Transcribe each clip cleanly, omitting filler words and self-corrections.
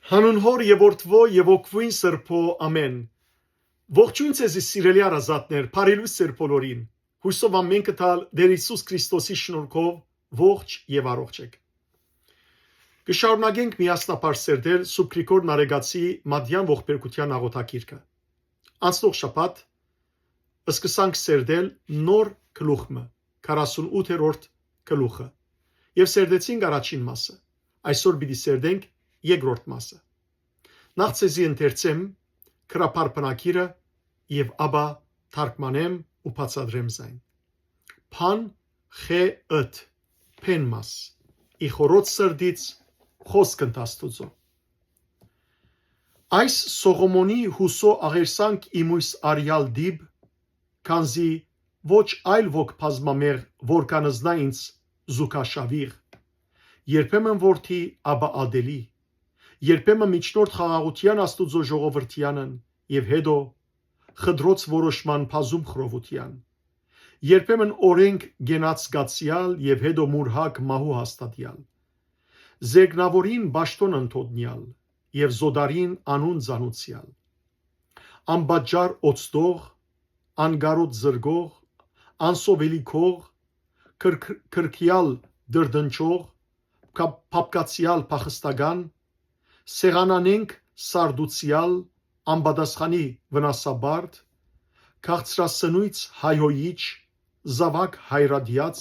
Հանուն հոր եւ որդվո եւ օգվույն սրբո ամեն։ Ողջույն ձեզ սիրելի արազատներ, բարելույս ձեր բոլորին։ Հույսով ամեն կտալ Տեր Հիսուս Քրիստոսի շնորհքով ողջ եւ առողջ եք։ Կշարունակենք միասնապար սերդել Սուրբ Գրիգոր Նարեգացի Մատյան ողբերգության աղոթագիրքը։ Անցնող շաբաթ սկսանք սերդել նոր գլուխը, 48-րդ գլուխը, եւ սերդեցինք առաջին մասը։ Այսօր պիտի սերդենք երկրորդ մասը։ Նախ ցեզի ընթերցեմ քրապար բնակիրը եւ ապա թարգմանեմ ու բացատրեմ զայն։ Փան խե ըտ փենմաս ի խորոց սրդից խոսքն տաստուծո։ Այս Սողոմոնի հուսո աղերսանք իմույս արյալ դիբ, քանզի ոչ այլ ոք բազմամեղ որքանզնա ինձ զուկաշավիղ, երբեմն որդի ապա ադելի, երբեմն միջնորդ խաղաղության աստուծո ժողովրդյանն եւ հետո խդրոց որոշման բազում խրովության, երբեմն օրենք գենաց գացյալ եւ հետո մուրհակ մահու հաստատյալ, զեգնավորին բաշտոն ընթոտնյալ եւ զոդարին անուն զանուցյալ, անբաջար օծտող, անգարոտ զրգող, անսովելի քող, քրքյալ դրդնչող, փապկացյալ փախստական, սեղանանենք սարդուցյալ, անբադասխանի վնասաբարդ, քաղցրասնույց հայհոյիչ, զավակ հայրադյաց,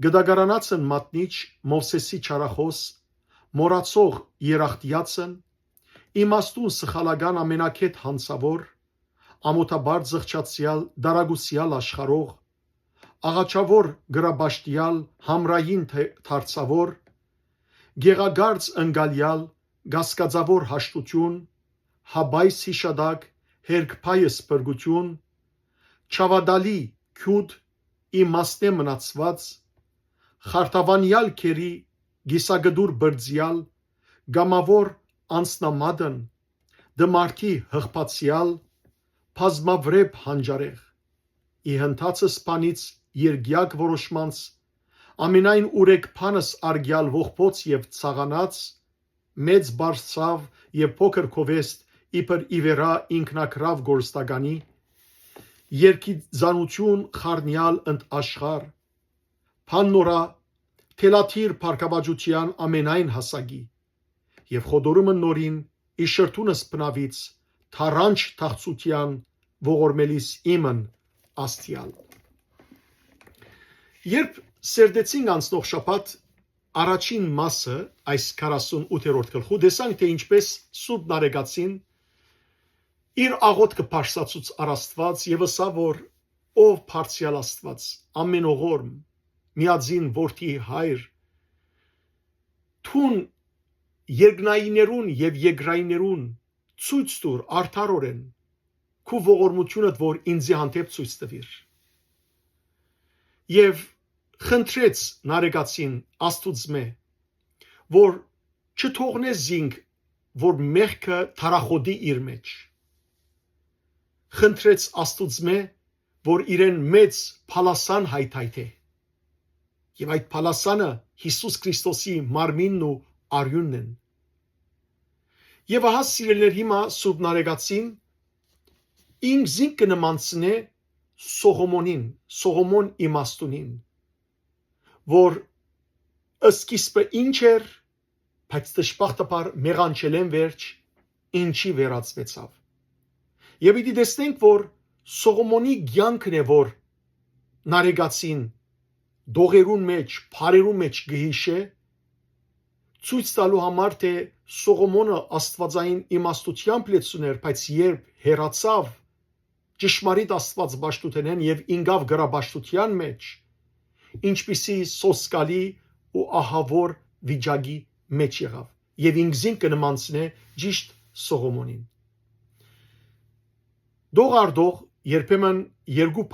գդագարանացն մատնիչ, Մովսեսի չարախոս, մորացող երախտյացն, իմաստուն սխալական ամենակետ հանցավոր, ամոթաբար զղջացյալ, դարագուսյալ աշխարող, աղաչավոր գրաբաշտյալ, համրային թարցավոր, գեղագարծ ընկալյալ, գասկածավոր հաշտություն, հաբայս հիշադակ, հերգփայս բրգություն, չավադալի քյուդ, իմաստե մնացված, խարտավանյալ քերի, գիսագդուր բրձյալ, գամավոր անցնամադն, դմարդի հղբացյալ, բազմավրեպ հանջարեղ, ի հնդացը սպանից երգյակ որոշմանց, ամենայն ուրեք փանս արգյալ ողբոց եւ ցաղանած, մեծ բարձավ եւ փոքր քովեստ իբր իվերա ինքնակրավ գործտագանի, երկիծանություն խառնյալ ընդ աշխար, փաննորա թելաթիր փարկաբաջության ամենայն հասակի, եւ խոդորումը նորին ի շրթունս բնավից, թարանչ թաղծության ողորմելիս իմն աստյալ։ Երբ սերդեցինք անցնող շաբաթ առաջին մասը այս 48-րդ գլխու, տեսանք թե ինչպես Սուրբ Նարեգացին իր աղոթքը բարձրացուց Աստված եւ ասավ, որ ով բարձրյալ Աստված, ամենողորմ, միածին որդի հայր, թուն երկնայիներուն եւ եգրայիներուն ցույց տուր արդարորեն քու ողորմությունդ, որ ինձի հանդեպ ցույց տվիր։ Եվ խնդրեց Նարեգացին Աստուծմե, որ չթողնե զինք, որ մեղքը թարախոդի իր մեջ։ Խնդրեց Աստուծմե, որ իրեն մեծ փալասան հայթայթե։ Եվ այդ փալասանը Հիսուս Քրիստոսի մարմինն ու արյունն են։ Եվ ահա սիրելիներ, հիմա Սուրբ Նարեգացին ինքզին կնմանցնե Սողոմոնին, Սողոմոն իմաստունին, որ սկիզբը ինչ էր, բայց դժբախտաբար մեղանչելեն վերջ ինչի վերածվեցավ։ Եվ իդի տեսնենք, որ Սողոմոնի կյանքն է, որ Նարեգացին դողերուն մեջ, փարերուն մեջ գհիշե, ցույց տալու համար, թե Սողոմոնը աստվածային իմաստությամբ լեցուներ, բայց երբ հեռացավ ճշմարիտ աստվածբաշտութենեն եւ ինգավ գրաբաշտության մեջ, ինչպիսի սոսկալի ու ահավոր վիճակի մեջ եղավ եւ ինքզին կնմանցնե ճիշտ Սողոմոնին։ Դողարդող երբեմն երկու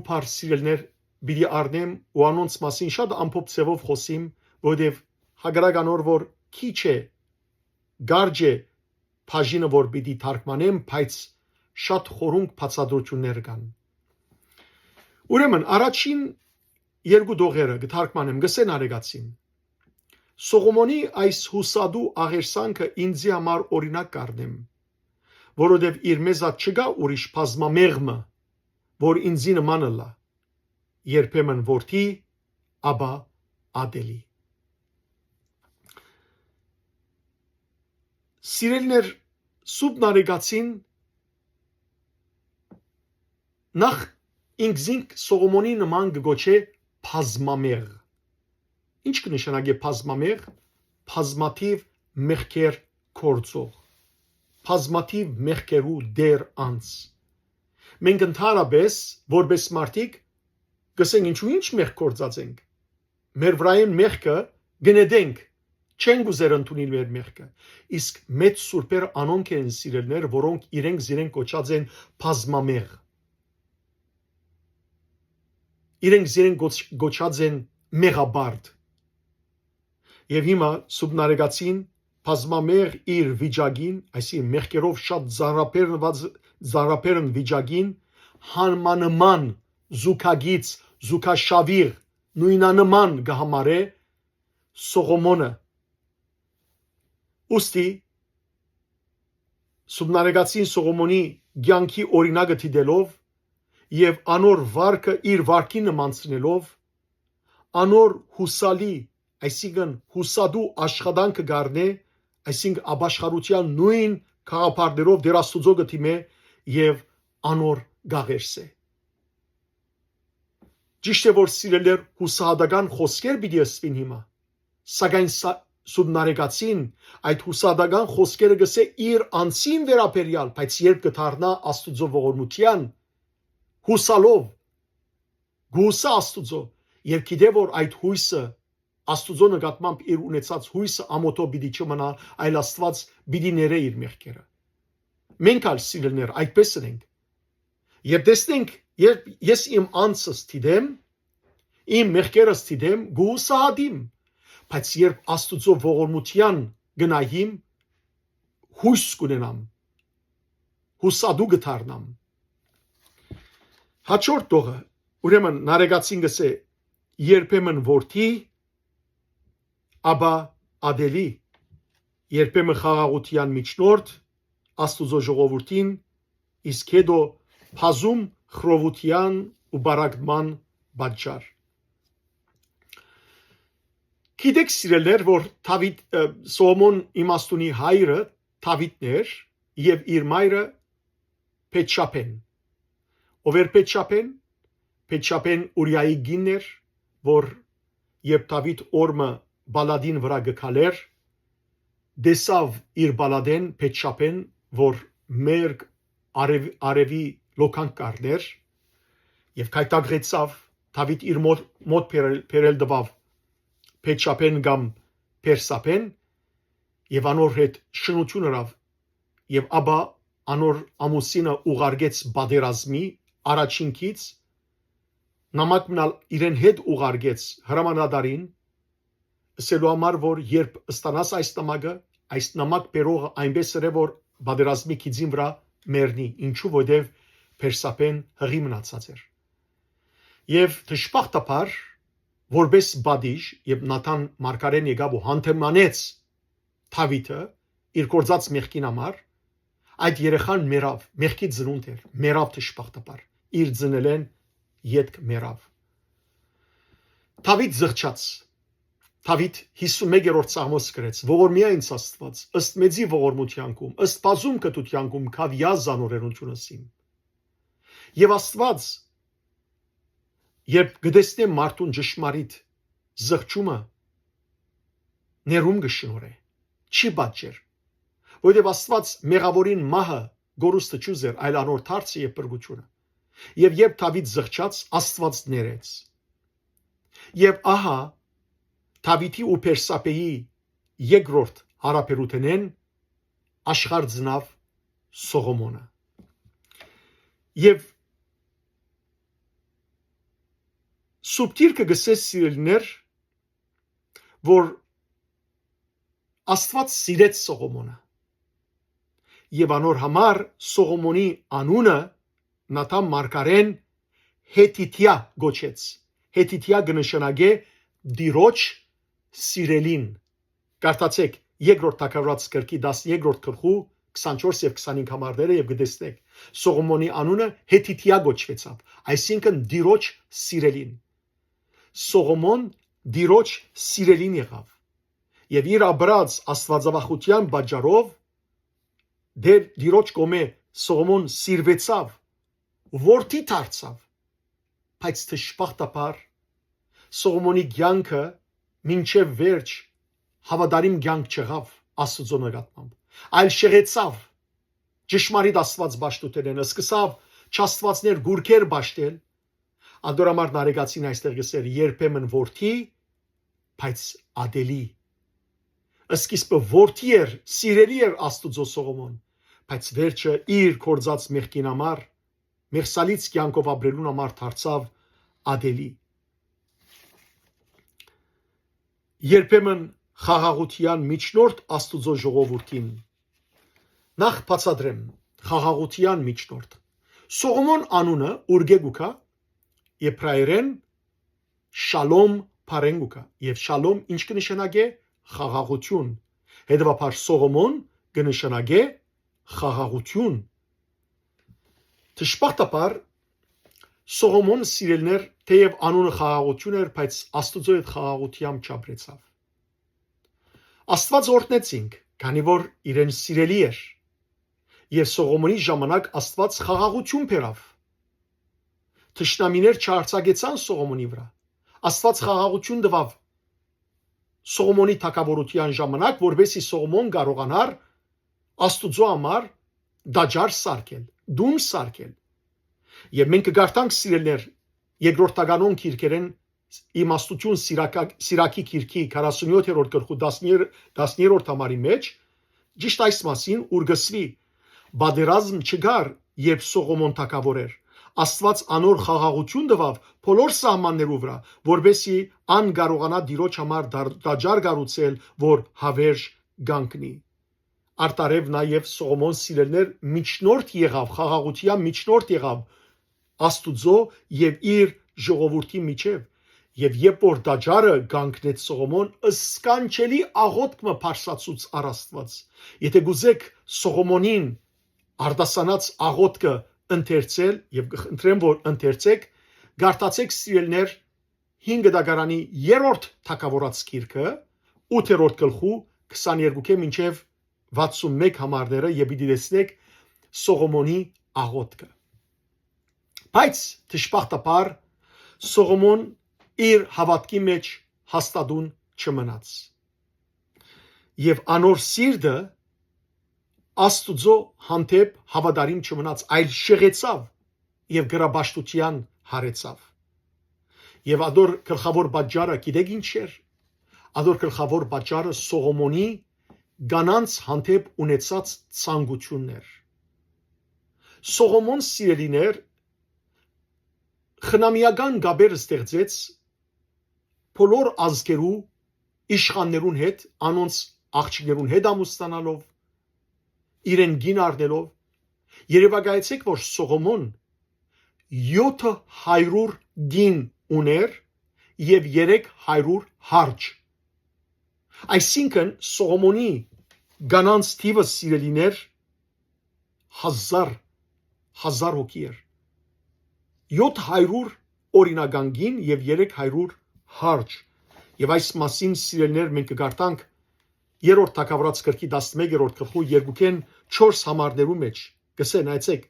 փար սիրելներ բիդի առնեմ ու անոնց մասին շատ ամփոփ ձևով խոսիմ, որովհետեւ հագրականոր որ քիչ է գարջ է բաժինը որ պիտի թարգմանեմ, բայց շատ խորունկ բացատրություններ կան։ Ուրեմն առաջին երկու դողերը կթարգմանեմ, գսեն Նարեգացին։ Սողոմոնի այս հուսադու աղերսանքը ինձի համար օրինակ կառնեմ, որովհետև իր մեզած չկա ուրիշ բազմամեղմը, որ ինձի նմանը լա, երբեմն որդի, ապա ադելի։ Սիրելիներ, սուրբ նարեկացին նախ ինքզինք Սողոմոնի նման գոչե բազմամեղ։ Ինչ կնշանակի բազմամեղ? Բազմաթիվ մեղքեր կործող, բազմաթիվ մեղքերու դեր անց։ Մենք ընդհանրապես որպես մարդիկ գսենք ինչու ինչ մեղք կործած ենք։ Մեր վրայեն մեղքը գնեդենք, չենք ուզեր ընդունել մեր մեղքը։ Իսկ մեծ սուրբեր անոնք են սիրելներ, որոնք իրենք կոչած են բազմամեղ։ Իրենք կոչած են մեղաբարդ։ Եվ հիմա սուրբ նարեկացին բազմամեղ իր վիճակին, այսինքն մեղքերով շատ զարապերն վիճակին հանմանման զուգագից, զուգաշավիղ, նույնանման կհամարե Սողոմոնը։ Ուստի սուրբ նարեկացին Սողոմոնի կյանքի օրինակը դիտելով եւ անոր վարքը իր վարքին նմանցնելով, անոր հուսալի, այսինքն հուսադու աշխատանքը գարնե, այսինքն ապաշխարության նույն քաղաքապարներով դեր Աստուծո գտիմե եւ անոր գաղերսե։ Ճիշտ է որ սիրելեր հուսահատական խոսքեր պիտի ասվին հիմա, սակայն սուրբ նարեկացին այդ հուսահատական խոսքերը գսե իր անձին վերաբերյալ, բայց երբ կդառնա Աստուծո ողորմության հուսալով, գուսա Աստուծո եւ գիտե որ այդ հույսը Աստուծո նկատմամբ իր ունեցած հույսը ամոթով պիտի չմնա, այլ Աստված պիտի ներե իր մեղքերը։ Մենք ալ սիրելներ այդպես ենք։ Եվ տեսնենք, երբ ես իմ անձս դիտեմ, իմ մեղքերս դիտեմ, գուսահատիմ, բայց երբ Աստուծո ողորմության գնայիմ, հույս կունենամ, հուսադու գդառնամ։ Հաջորդ տողը, ուրեմն նարեկացին գսե երբեմն որդի, ապա ադելի, երբեմն խաղաղության միջնորդ Աստուծո ժողովրդին, իսկ հետո բազում խռովության ու բարակման պատճառ։ Գիտեք սիրելներ, որ Սողոմոն իմաստունի հայրը Դավիթն էր եւ իր մայրը Փեթշապեն։ Ով էր Փեթշապեն? Փեթշապեն Ուրիայի գինն էր, որ երբ Դավիթ օրմը բալադին վրա գքալեր, դեսավ իր բալադեն Փեթշապեն, որ մերկ արևի լոքանք կառներ, եւ քայտագրեցավ Դավիթ իր մոտ փերել դվավ Փեթշապեն կամ Պերսապեն եւ անոր հետ շնություն հրավ եւ ապա անոր ամուսինը ուղարկեց բادرազմի առաջինքից նամակն իրեն հետ ուղարկեց հրամանատարին ասելու համար որ երբ ստանաս այս նամակը այս նամակ բերողը այնպես էր որ բادرազմի քիզին վրա մեռնի ինչու որտեվ Պերսապեն հղի մնացած էր եւ դժբախտաբար որպես բադիժ եւ Նաթան մարգարեն եկավ ու հանդիմանեց Դավիթը իր կործած մեղքին համար այդ երեխան մեռավ մեղքի ծնունդ էր մեռավ դժբախտաբար իր ծնելեն յետք մեռավ Դավիթ զղջաց Դավիթ 51-րդ Սաղմոս գրեց ողորմիա ինձ Աստված ըստ մեծի ողորմությանքում ըստ բազում կտությանքում քավյա զանորերությունսին եւ Աստված երբ գտեսնե մարդուն ճշմարիտ զղջումը ներում կշնորհե չի պատճեր որովհետև Աստված մեղավորին մահը գորուստը չուզեր այլ անոր դարձը եւ բրգությունը եւ երբ Դավիթ զղջաց Աստված ներեց եւ ահա Դավիթի ու Պերսապեի երկրորդ հարաբերութենեն աշխարհ ծնավ Սողոմոնը եւ Սուբտիրկը գսես սիրելներ, որ Աստված սիրեց Սողոմոնը եւ անոր համար Սողոմոնի անունը Նաթան մարգարեն Հեթիթիա գոչեց։ Հեթիթիա կնշանակե դիրոջ սիրելին, Կարդացեք երկրորդ Թագավորաց գրքի 13-րդ գլխու 24 եւ 25 համարները եւ գտեսնեք Սողոմոնի անունը Հեթիթիա գոչվեցավ, այսինքն Դիրոջ սիրելին։ Սողոմոն Դիրոջ սիրելին եղավ եւ իր աբրած աստվածավախության պատճառով Դիրոջ կողմէ Սողոմոն սիրվեցավ, որդի դարձավ, բայց դժբախտաբար Սողոմոնի կյանքը մինչև վերջ հավատարիմ կյանք չեղավ Աստծո նկատմամբ, այլ շեղեցավ ճշմարիտ Աստված ճաշտուտերեն, սկսավ չաստվածներ գուրքեր ճաշտել, ադորամար նարեկացին այստեղ գսեր երբեմն որդի, բայց ադելի, սկիզբը որդի էր, սիրելի էր Աստուծո Սողոմոն, բայց վերջը իր կործած մեղքին համար, մեղսալից կյանքով ապրելուն համար դարձավ ադելի։ Երբեմն խաղաղության միջնորդ Աստուծո ժողովրդին նախ բացատրեմ խաղաղության միջնորդ Սողոմոն անունը ուրգեգուկա եբրայերեն շալոմ փարենգուկա եւ շալոմ ինչ կնշանակե խաղաղություն, հետեւաբար Սողոմոն կնշանակե խաղաղություն։ Դժբախտաբար Սողոմոն սիրելներ թեև անունը խաղաղություն էր, բայց Աստուծո հետ խաղաղությամբ չապրեցավ։ Աստված օրհնեցինք, քանի որ իրեն սիրելի էր, եւ Սողոմոնի ժամանակ Աստված խաղաղություն բերավ։ Թշնամիներ չարցակեցան Սողոմոնի վրա։ Աստված խաղաղություն տվավ Սողոմոնի թագավորության ժամանակ, որովհետեւ Սողոմոն կարողանար Աստուծո համար դաջար սարքել, դուն սարքել։ Եվ մենք կգարտանք սիրելներ երկրորդականոն քիրքերեն իմաստություն սիրակի քիրքի 47-րդ գլխու 10-րդ համարի մեջ ճիշտ այս մասին ուրգսվի բادرազմ չգար երբ Սողոմոն թագավոր էր Աստված անոր խաղաղություն տվավ բոլոր սահմաններու վրա որբեսի ան կարողանա Տիրոջ համար դաջար կառուցել որ հավերժ գանկնի արտարև նաև Սողոմոն սիրելներ միջնորդ եղավ խաղաղության միջնորդ եղավ Աստուծո եւ իր ժողովրդի միջև եւ երբ որ դաջարը գանկնեց Սողոմոն ըսկանչելի աղոթքը փարսացուց առ Աստված եթե գուզեք Սողոմոնին արտասանած աղոթքը ընթերցել եւ խնդրեմ որ ընթերցեք գարտացեք սիրելներ 5 դագարանի 3-րդ թագավորաց գիրքը 8-րդ գլխու 22-ը մինչեւ 61 համարները եւ դիտեցնեք Սողոմոնի աղոթքը բայց դժբախտաբար Սողոմոն իր հավատքի մեջ հաստատուն չմնաց եւ անոր սիրտը Աստուծո հանդեպ հավատարիմ չմնաց այլ շեղեցավ եւ գրաբաշխության հարեցավ եւ ադոր գլխավոր պատճառը գիտեք ինչ էր ադոր գլխավոր պատճառը Սողոմոնի գանանց հանդեպ ունեցած ցանկություններ Սողոմոն սիրելիներ խնամիական գաբեր ստեղծեց բոլոր ազգերու իշխաններուն հետ անոնց աղջիկներուն հետ ամուսնանալով իրեն գին առնելով երևակայեցեք որ Սողոմոն 700 գին ուներ եւ 300 հարջ այսինքն Սողոմոնի գանանց թիվը սիրելիներ 1000 հոգի էր 700 օրինական գին եւ 300 հարջ եւ այս մասին սիրելիներ մենք կգարտանք 3-րդ թագավորաց գրքի 11-րդ գլխու 2-ին 4 համարներու մեջ գսեն այցեք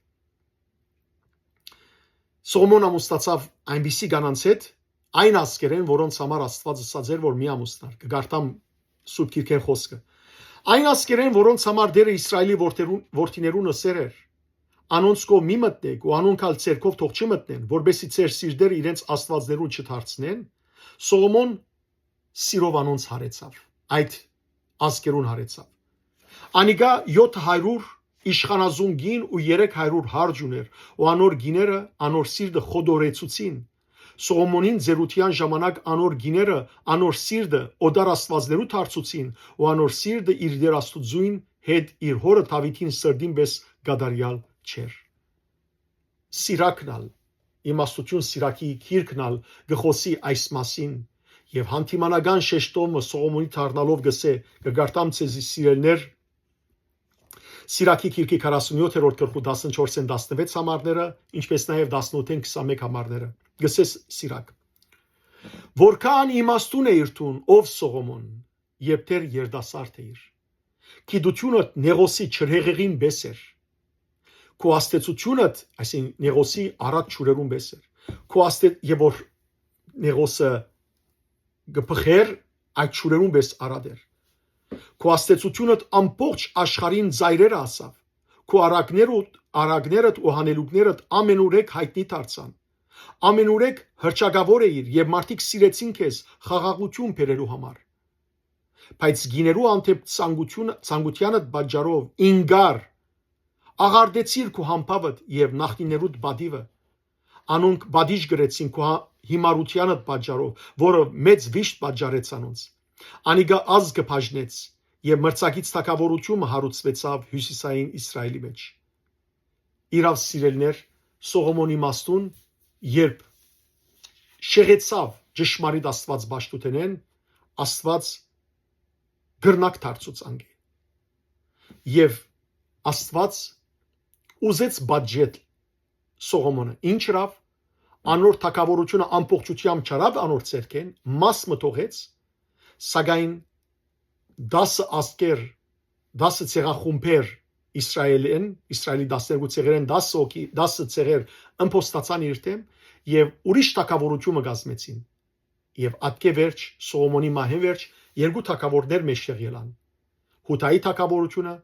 Սողոմոն ամուսնացավ այնպիսի կանանց հետ այն ազգերեն որոնց համար Աստված ասած էր որ մի ամուսնար կգարտամ սուրբ գիրքեն խոսքը այն ազգերեն որոնց համար դերը Իսրայելի որդիներուն ասեր էր անոնց կո մի մտնեք ու անոնք ալ ցերկով թող չմտնեն որբեսի ցեր սիրտերը իրենց աստվածներուն չդարձնեն Սողոմոն սիրով անոնց հարեցավ այդ ազգերուն հարեցավ անիգա 700 իշխանազուն գին ու 300 հարջ ուներ ու անոր գիները անոր սիրտը խոդորեցուցին Սողոմոնին ձերության ժամանակ անոր գիները անոր սիրտը օդար աստվածներու դարձուցին ու անոր սիրտը իր դեր աստուծույն հետ իր հորը Դավիթին սրդին պես գադարյալ չեր սիրակնալ իմաստություն սիրակի քիրքնալ գխոսի այս մասին Եվ հանդիմանական շեշտումը Սողոմոնի դառնալով գսե կգարտամ ցեզի սիրելներ Սիրակի գիրքի 47-րդ գլխու 14-ին 16 համարները, ինչպես նաև 18-ին 21 համարները։ Գսես Սիրակ։ Որքան իմաստուն է իրտուն ով Սողոմոն, երբ դեռ երդասարդ էր։ Գիտությունը Նեղոսի չրհեղեղին բես էր։ Քո աստեցությունդ, այսինքն Նեղոսի առատ ճուրերուն բես էր։ Քո աստետ եւ որ Նեղոսը գփխեր այդ ճուրերուն բես առատ էր։ Քո աստեցությունդ ամբողջ աշխարհին զայրերը ասավ։ Քո արագներդ ու հանելուկներդ ամենուրեք հայտնի դարձան։ Ամենուրեք հրճագավոր էիր եւ մարդիկ սիրեցին քեզ խաղաղություն բերելու համար։ Բայց գիներու անթեփ ցանկությանդ բաժարով ինգար աղարդեցիր քո համբավդ եւ նախնիներուդ բադիվը։ Անոնք բադիժ գրեցին քո հիմարությանդ բաժարով, որը մեծ վիշտ բաժարեց անոնց։ Անիգա ազգը բաժնեց եւ մրցակից թակավորությունը հարուցվեցավ հյուսիսային Իսրայելի մեջ։ Իրավ սիրելներ Սողոմոնի մաստուն երբ շեղեցավ ճշմարիտ Աստված ճաշտուտենեն Աստված գրնակ դարձուց անգե եւ Աստված ուզեց բաժել Սողոմոնը ինչրավ անոր թակավորությունը ամբողջությամբ չարավ անոր ցերքեն մաս մտողեց սակայն 10 ազգեր 10 ցեղախումբեր Իսրայելի 12 ցեղերեն 10 հոգի 10 ցեղեր ըմբոստացան իրտեմ եւ ուրիշ թակավորությունը գազմեցին եւ ատկե վերջ Սողոմոնի մահեն վերջ երկու թակավորներ մեջտեղ ելան Հութայի թակավորությունը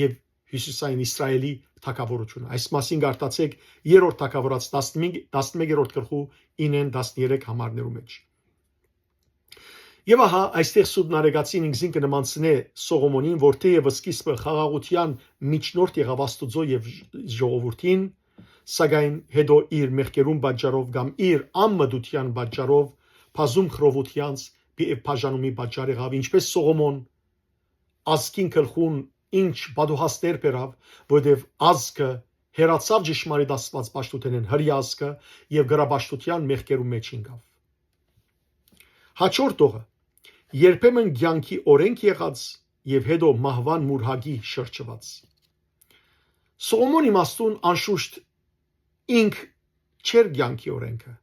եւ Հյուսիսային Իսրայելի թակավորությունը այս մասին գարտացեք 3-րդ թակավորած 11-րդ գլխու 9-13 համարներու մեջ Եվ ահա այստեղ Սուրբ Նարեգացին ինքզին կնմանցնե Սողոմոնին, որ թեև սկիզբը խաղաղության միջնորդ եղավ Աստուծո եւ ժողովրդին, սակայն հետո իր մեղքերուն պատճառով կամ իր անմտության պատճառով բազում խռովությանց բաժանումի պատճառ եղավ, ինչպես Սողոմոն ազգին գլխուն ինչ բադուհաստեր բերավ, որտեւ ազգը հերացավ ճշմարիտ Աստված պաշտութենեն հրի ազգը եւ գրաբաշխության մեղքերու մեջ ինգավ։ Հաջորդ օրը երբեմն ցանկի օրենք եղած եւ հետո մահվան մուրհագի շրջված Սողոմոնի մաստուն անշուշտ ինք չեր ցանկի օրենքը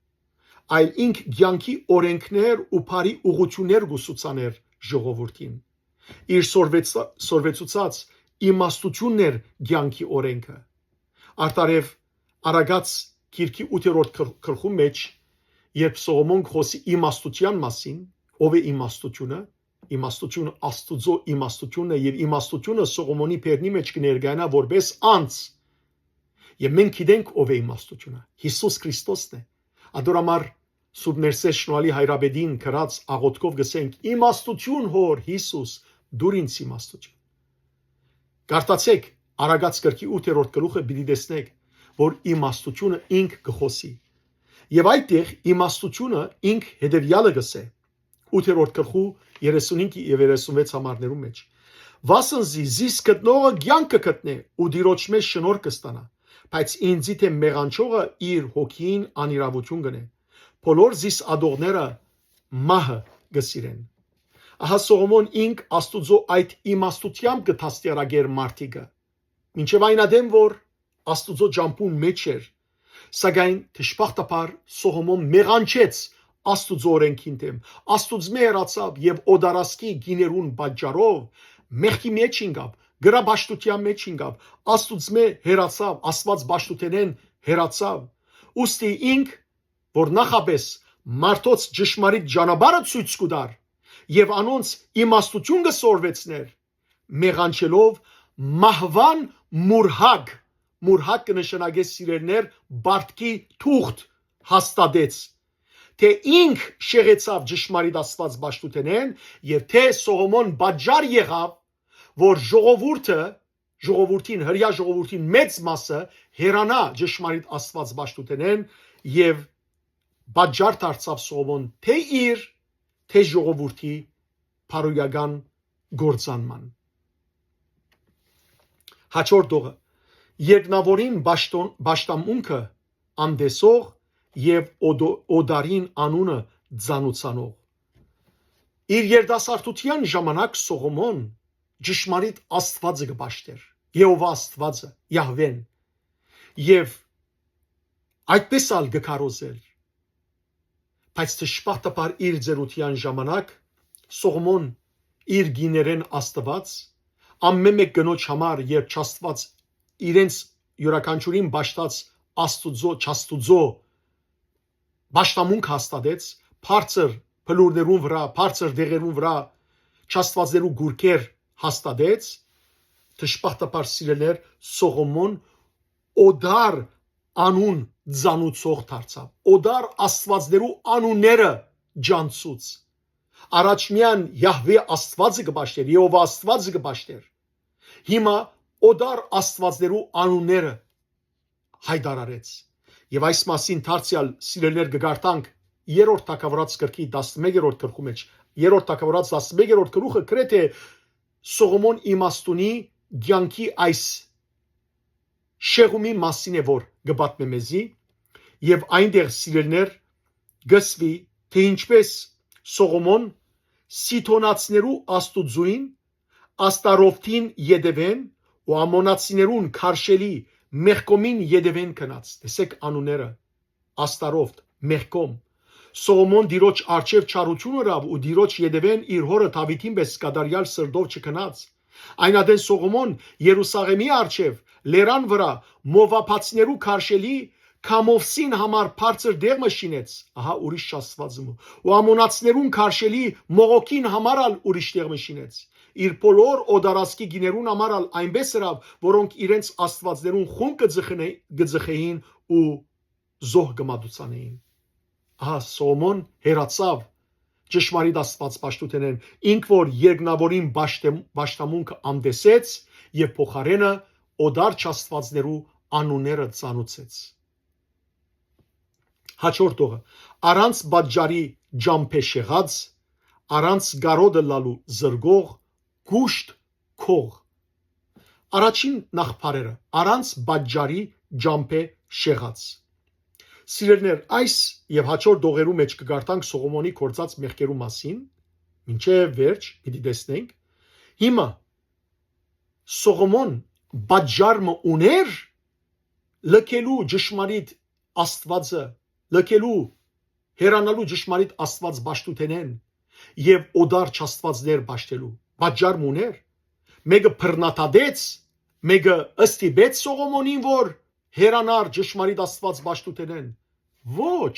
այլ ինք ցանկի օրենքներ ու բարի ուղություններ գուսուցաներ ժողովրդին իր սորվեցուցած իմաստություններ ցանկի օրենքը արտարև Արագած գիրքի 8-րդ գլխու մեջ երբ Սողոմոն խոսի իմաստության մասին ով է իմաստությունը իմաստությունը Աստուծո իմաստությունն է եւ իմաստությունը Սողոմոնի բերնի մեջ կներկայանա որպես անձ եւ մենք գիտենք ով է իմաստությունը Հիսուս Քրիստոսն է ադորամար Սուրբ Ներսես Շնորհալի հայրաբեդին գրած աղոթքով գսենք իմաստություն հոր Հիսուս դուր ինձ իմաստություն Գարտացեք Արագած գրքի 8-րդ գլուխը պիտի տեսնեք որ իմաստությունը ինք գխոսի եւ այդտեղ իմաստությունը ինք հետեւյալը գսե 8-րդ գլխու 35 եւ 36 համարներու մեջ Վասնզի զիս գտնողը ցանկը գտնե ու դիրոջ մեջ շնորհ կստանա բայց ինձի թե մեղանչողը իր հոգին անիրավություն գնե բոլոր զիս ադողները մահը գսիրեն Ահա Սողոմոն ինք Աստուծո այդ իմաստությամբ կդաստիարակեր մարդիկը մինչև այն ադեմ որ Աստուծո ջամփուն մեջ էր սակայն դժբախտաբար Սողոմոն մեղանչեց Աստուծո օրենքին դեմ Աստուծո մերացավ եւ օդարասկի գիներուն պատճառով մեղքի մեջ ինգավ գրաբաշխության մեջ ինգավ Աստուծո հերացավ Աստված բաշխութենեն հերացավ ուստի ինք որ նախապես մարդոց ճշմարիտ ճանապարհը ցույց կտար եւ անոնց իմաստություն կսորվեցներ մեղանչելով մահվան մուրհակ մուրհակ կնշանակե սիրելներ բարդքի թուղթ հաստատեց թե ինք շեղեցավ ճշմարիտ Աստված բաշխութենեն եւ թե Սողոմոն բաժար եղավ որ ժողովրդին հրյա ժողովրդին մեծ մասը հերանա ճշմարիտ Աստված բաշխութենեն եւ բաժար դարձավ Սողոմոն թե իր թե ժողովրդի փարոյական գործանման հաջորդ օրը Երկնավորին բաշտամունքը անդեսող եւ օդարին անունը ձանուցանող իր երիտասարդության ժամանակ Սողոմոն ճշմարիտ Աստվածը կպաշտեր, Եհովա Աստվածը, Յահվեն, եւ այդպես ալ կքարոզել։ Բայց դժբախտաբար իր ծերության ժամանակ Սողոմոն իր գիներեն Աստված ամեն մեկ կնոջ համար երբ չաստված իրենց յուրաքանչյուրին բաշտած Աստուծո բաշտամունք հաստատեց բարձր փլուրներուն վրա, բարձր դեղերուն վրա չաստվածներու գուրքեր հաստատեց, դժբախտաբար սիրելեր Սողոմոն օդար անուն ծանուցող դարձավ, օդար աստվածներու անունները ջանցուց, առաջմյան Յահվե Աստվածը կպաշտեր, Եհովա Աստվածը կպաշտեր, հիմա օդար աստվածներու անունները հայտարարեց, եւ այս մասին դարձյալ սիրելներ կգարտանք երրորդ թագավորաց գրքի 11-րդ գլխու մեջ, երրորդ թագավորաց 11-րդ գլուխը գրեթե Սողոմոն իմաստունի ցանկի այս շեղումի մասին է որ գբատմե մեզի եւ այնտեղ սիրելներ գսվի թե ինչպես Սողոմոն Սիթոնացիներու աստուծույն Աստարովտին յետևեն ու ամոնացիներուն քարշելի Մեղկոմին յետևեն կնաց տեսեք անունները Աստարովտ Մեղկոմ Սողոմոն դիրոջ արչև չարություն ուրավ ու դիրոջ յետևեն իր հորը Դավիթին պես կդարյալ սրդով չքնած այնադեն Սողոմոն Երուսաղեմի արչև լերան վրա մովափացիներու քարշելի Կամովսին համար բարձր դեղ մշինեց ահա ուրիշ աստվածը ու ամոնացիներուն քարշելի մողոքին համարալ ուրիշ դեղ մշինեց իր բոլոր օդարասկի գիներուն համարալ այնպես հրավ որոնք իրենց աստվածներուն խուն կձխեին ու զոհ կմատուցանեին ահա Սողոմոն հերացավ ճշմարիտ Աստված պաշտութենեն ինք որ երկնավորին բաշտամունքը ամդեսեց եւ փոխարենը օդար չաստվածներու անունները ծանուցեց հաջորդողը առանց բաժարի ջամփե շեղած առանց գարոդը լալու զրգող գուշտ քող առաջին նախբարերը առանց բաժարի ջամփե շեղած Սիրելներ, այս եւ հաջորդ դողերու մեջ կգարտանք Սողոմոնի կործած մեղքերու մասին, մինչեւ վերջ պիտի տեսնենք։ Հիմա Սողոմոն բաժարը ուներ լքելու ճշմարիտ Աստվածը, լքելու հերանալու ճշմարիտ Աստված բաշտութենեն եւ օդար չաստվածներ բաշտելու։ Բաժարը ուներ։ Մեկը բռնատադեց, մեկը ըստիբեց Սողոմոնին, որ հերանար ճշմարիտ Աստված բաշտութենեն ոչ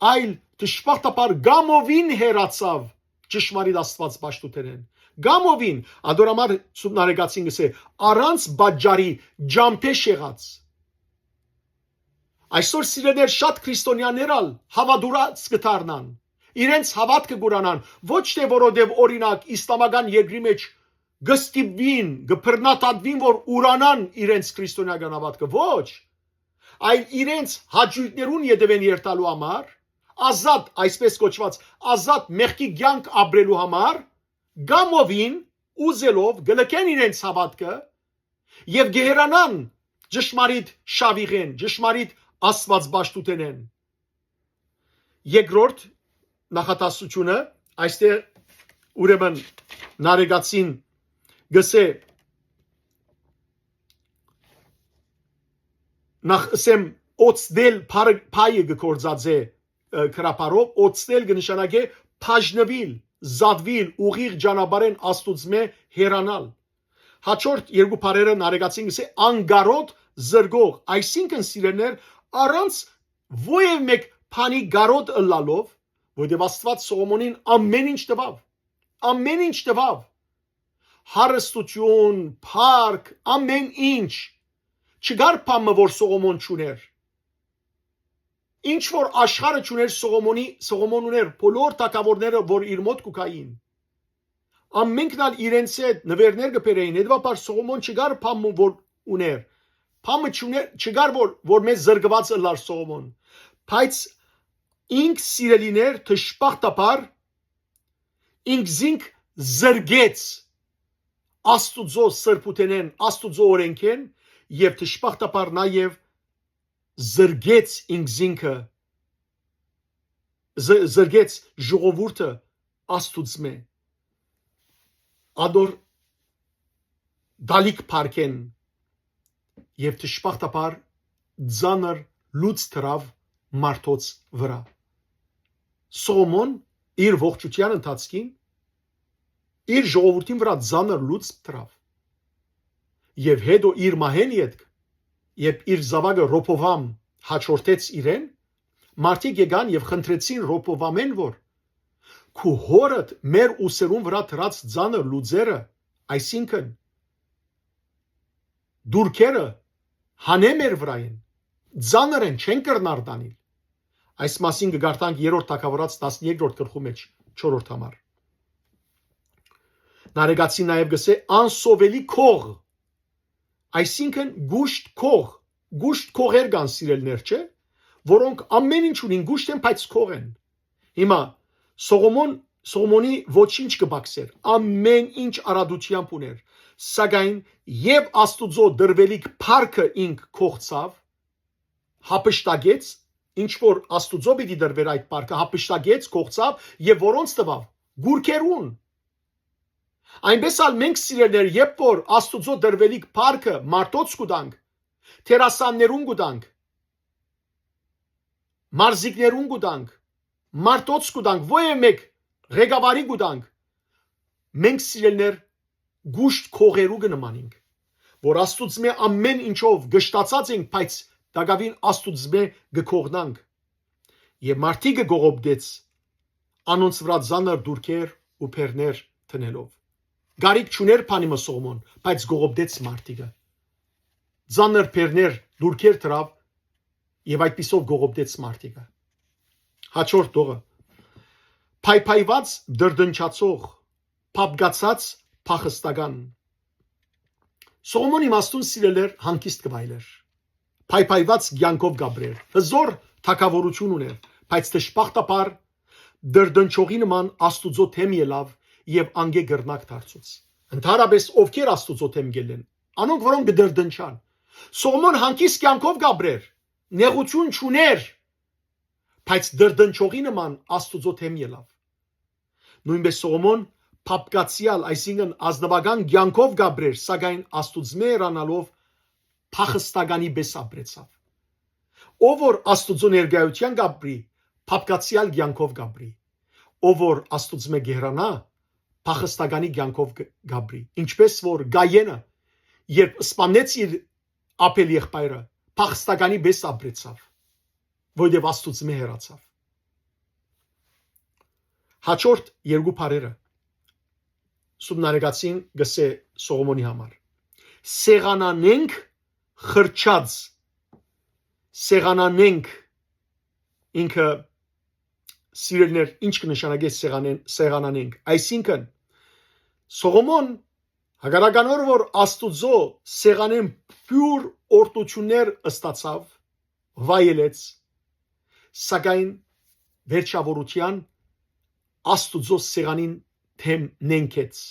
այլ դժբախտաբար գամովին հերացավ ճշմարիտ Աստված բաշտութենեն գամովին ադորամար սուբնարեգացին գսե առանց բաժարի ջամփե շեղած այսօր սիրելներ շատ քրիստոնյաներ ալ հավատուրած կդառնան իրենց հավատքը գուրանան ոչ թե որովհետև օրինակ իսլամական երկրի մեջ գստիբին, գբռնատadvին, որ ուրանան իրենց քրիստոնեական հավատքը, ոչ, այլ իրենց հաճույքներուն յետևեն երթալու համար, ազատ, այսպես կոչված, ազատ մեղքի կյանք ապրելու համար, գամովին, ուզելով, գլքեն իրենց հավատքը եւ գեհրանան ճշմարիտ շավիղեն, ճշմարիտ Աստվածբաշտութենեն։ Երկրորդ նախատասությունը այստեղ ուրեմն նարեգացին գսե նախ ասեմ օծդել փայը գործածե քրապարով օծդել կնշանակե փաժնվիլ զադվիլ ուղիղ ճանապարհեն աստուծմե հերանալ հաջորդ երկու բառերը նարեգացին գսե անգարոտ զրգող այսինքն սիրելներ առանց ովև մեկ փանի գարոտ ըլլալով որտեղ Աստված Սողոմոնին ամեն ինչ տվավ հարստություն, փառք, ամեն ինչ չգար փամը որ Սողոմոն չուներ ինչ որ աշխարհը չուներ Սողոմոն ուներ բոլոր թագավորները որ իր մոտ կուքային ամենքն ալ իրենց հետ նվերներ կբերեին հետևաբար Սողոմոն չգար փամը որ ուներ փամը չգար որ մեզ զրկված ըլլար Սողոմոն բայց ինք սիրելիներ դժբախտաբար ինքզինք զրկեց Աստուծո սրբութենեն, Աստուծո օրենքեն եւ դժբախտաբար նաեւ զրկեց ինքզինքը զրկեց ժողովուրդը աստուծմե ադոր դալիք փարքեն եւ դժբախտաբար ձանր լուծ դրավ մարդոց վրա Սողոմոն իր ողջության ընթացքին իր ժողովրդին վրա ձանր լուծ դրավ եւ հետո իր մահեն յետք եւ իր զավակը Ռոփովամ հաջորդեց իրեն մարդիկ եկան եւ խնդրեցին Ռոփովամեն որ քու հորդ մեր ուսերուն վրա դրած ձանր լուծերը այսինքն դուրքերը հանե մեր վրային ձանր են չեն կրնար դանել այս մասին կգարտանք 3-րդ թագավորաց 13-րդ գլխու մեջ 4-րդ համար Նարեգացին նաև գսե անսովելի քող այսինքն գուշտ քողեր կան սիրելներ չէ որոնք ամեն ինչ ունին գուշտ են բայց քող են հիմա Սողոմոնի ոչինչ կբացեր ամեն ինչ արադությամբ ուներ սակայն եւ Աստուծո դրվելիք փառքը ինք կողցավ հապշտագեց ինչ որ Աստուծո պիտի դրվեր այդ փառքը հապշտագեց կողցավ եւ որոնց տվավ գուրքերուն այնպես ալ մենք սիրելներ երբ որ Աստուծո դրվելիք փառքը մարդոց կուտանք թերասաններուն կուտանք մարզիկներուն կուտանք մարդոց կուտանք ոչ մեկ ղեկավարի կուտանք մենք սիրելներ գուշտ քողերու կնմանենք որ Աստուծմե ամեն ինչով գշտացած ենք բայց դակավին Աստուծմե գքողնանք եւ մարդիկը գողոպդեց անոնց վրա զանր դուրքեր ու փերներ տնելով գարիկ չուներ փանիմը Սողոմոն բայց գողոպդեց մարդիկը զանր փերներ դուրքեր տրավ եւ այդպիսով գողոպդեց մարդիկը հաջորդ դողը փայփայված դրդնչացող փապգացած փախստական Սողոմոնի իմաստուն սիրելեր հանգիստ կվայելեր փայփայված ցանկով գաբրեր հզոր թակավորություն ուներ բայց դժբախտաբար դրդնչողի նման Աստուծո թեմ ելավ եւ անգե գրնակ դարձուց ընդհանրապես ովքեր Աստուծո թեմ գելեն անոնք որոնք դրդնչան Սողոմոն հանգիստ ցանկով գաբրեր նեղություն չուներ բայց դրդնչողի նման Աստուծո թեմ ելավ նույնպես Սողոմոն փապկացիալ այսինքն ազնվական ցանկով գաբրեր սակայն Աստուծմե ranalov փախստականի պես ապրեցավ ով որ Աստուծո ներկայության գաբրի փապկացիալ ցանկով գաբրի ով որ Աստուծմե գերանա փախստականի ցանկով գաբրի ինչպես որ Գայենը երբ սպանեց իր ապել եղբայրը փախստականի պես ապրեցավ որովհետև Աստուծմե հեռացավ հաջորդ երկու բարերը Սուբնարեգացին գսե Սողոմոնի համար սեղանանենք խրճած սեղանանենք ինքը սիրելներ ինչ կնշանակե սեղանանենք այսինքն Սողոմոն հագարականոր որ Աստուծո սեղանեն փյուր օրտություններ ստացավ վայելեց սակայն վերջավորության Աստուծո սեղանին թեմ նենքեց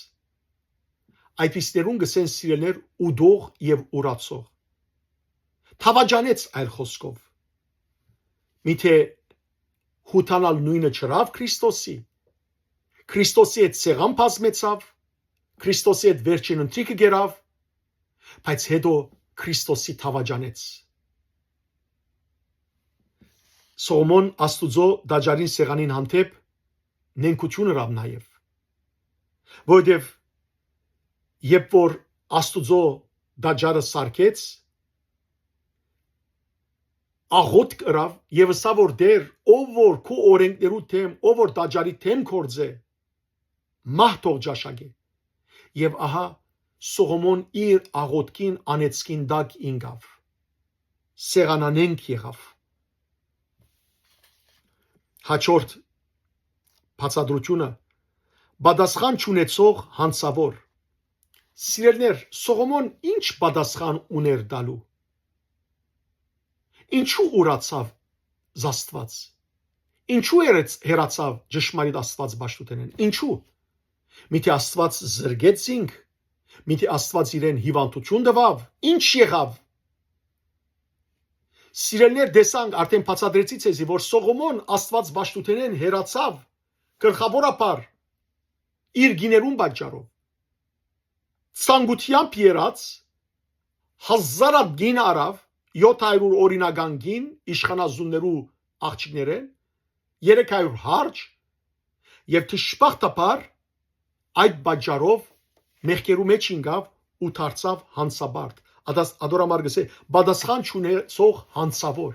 այդպիսներուն գսեն սիրելներ ուդող եւ ուրացող թավաջանեց այլ խոսքով միթե հութանալ նույնը չրավ Քրիստոսի հետ սեղան բազմեցավ Քրիստոսի հետ վերջին ընթրիքը գերավ բայց հետո Քրիստոսի թավաջանեց Սողոմոն Աստուծո դաջարին սեղանին հանդեպ նենքություն հրավ նաև որովհետև երբ որ Աստուծո դաջարը սարքեց աղոտ կրավ եւ սա որ դեր ով որ քո օրենքներու թեմ ով որ դաջարի թեմ կորձե մահ ջաշագե եւ ահա Սողոմոն իր աղոտքին անեցքին դակ ինգավ սեղանանենք եղավ հաջորդ բացադրությունը բադասխան չունեցող հանցավոր սիրելներ Սողոմոն ինչ բադասխան ուներ դալու ինչու ուրացավ Աստված ինչու հերացավ ճշմարիտ Աստված ճաշտուտենեն ինչու միթե Աստված զրգեց ինք միթե Աստված իրեն հիվանդություն տվավ ինչ եղավ Սիրելներ դեսանք արդեն բացադրեցի ցեզի որ Սողոմոն Աստված ճաշտուտենեն հերացավ գլխավորապես իր գիներուն պատճառով ցանկությամբ երած 1000 գին արավ 700 օրինական գին իշխանազուններու աղջիկներեն 300 հարջ եւ թշպախտապար այդ պատճառով մեղքերու մեջ ինգավ ու դարձավ հանցաբարդ ադորամարգսե բադասխան չունեցող հանցավոր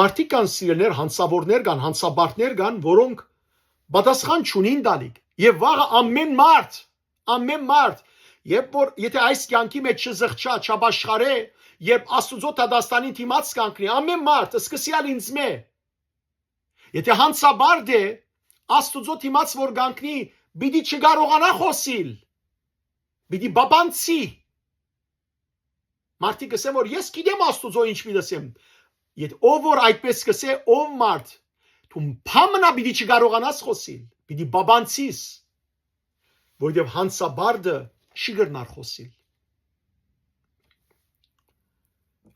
մարդիկ կան սիրելներ հանցավորներ կան հանցաբարդներ կան որոնք բադասխան չունին դալիք եւ վաղը ամեն մարդ երբ որ եթե այս կյանքի մեջ չզղջա չաշխարե երբ Աստուծո դաստանին դիմաց կանգնի ամեն մարդ սկսյալ ինձ մե եթե հանցաբարդ է Աստուծո դիմաց որ կանգնի պիտի չկարողանա խոսիլ պիտի բաբանցի մարդիկ ասեն որ ես գիտեմ Աստուծո ինչ պիտի ասեմ եթե ով որ այդպես կսե ով մարդ դու փամնա պիտի չկարողանաս խոսիլ պիտի բաբանցիս որովհետև հանցաբարդը չի գրնար խոսիլ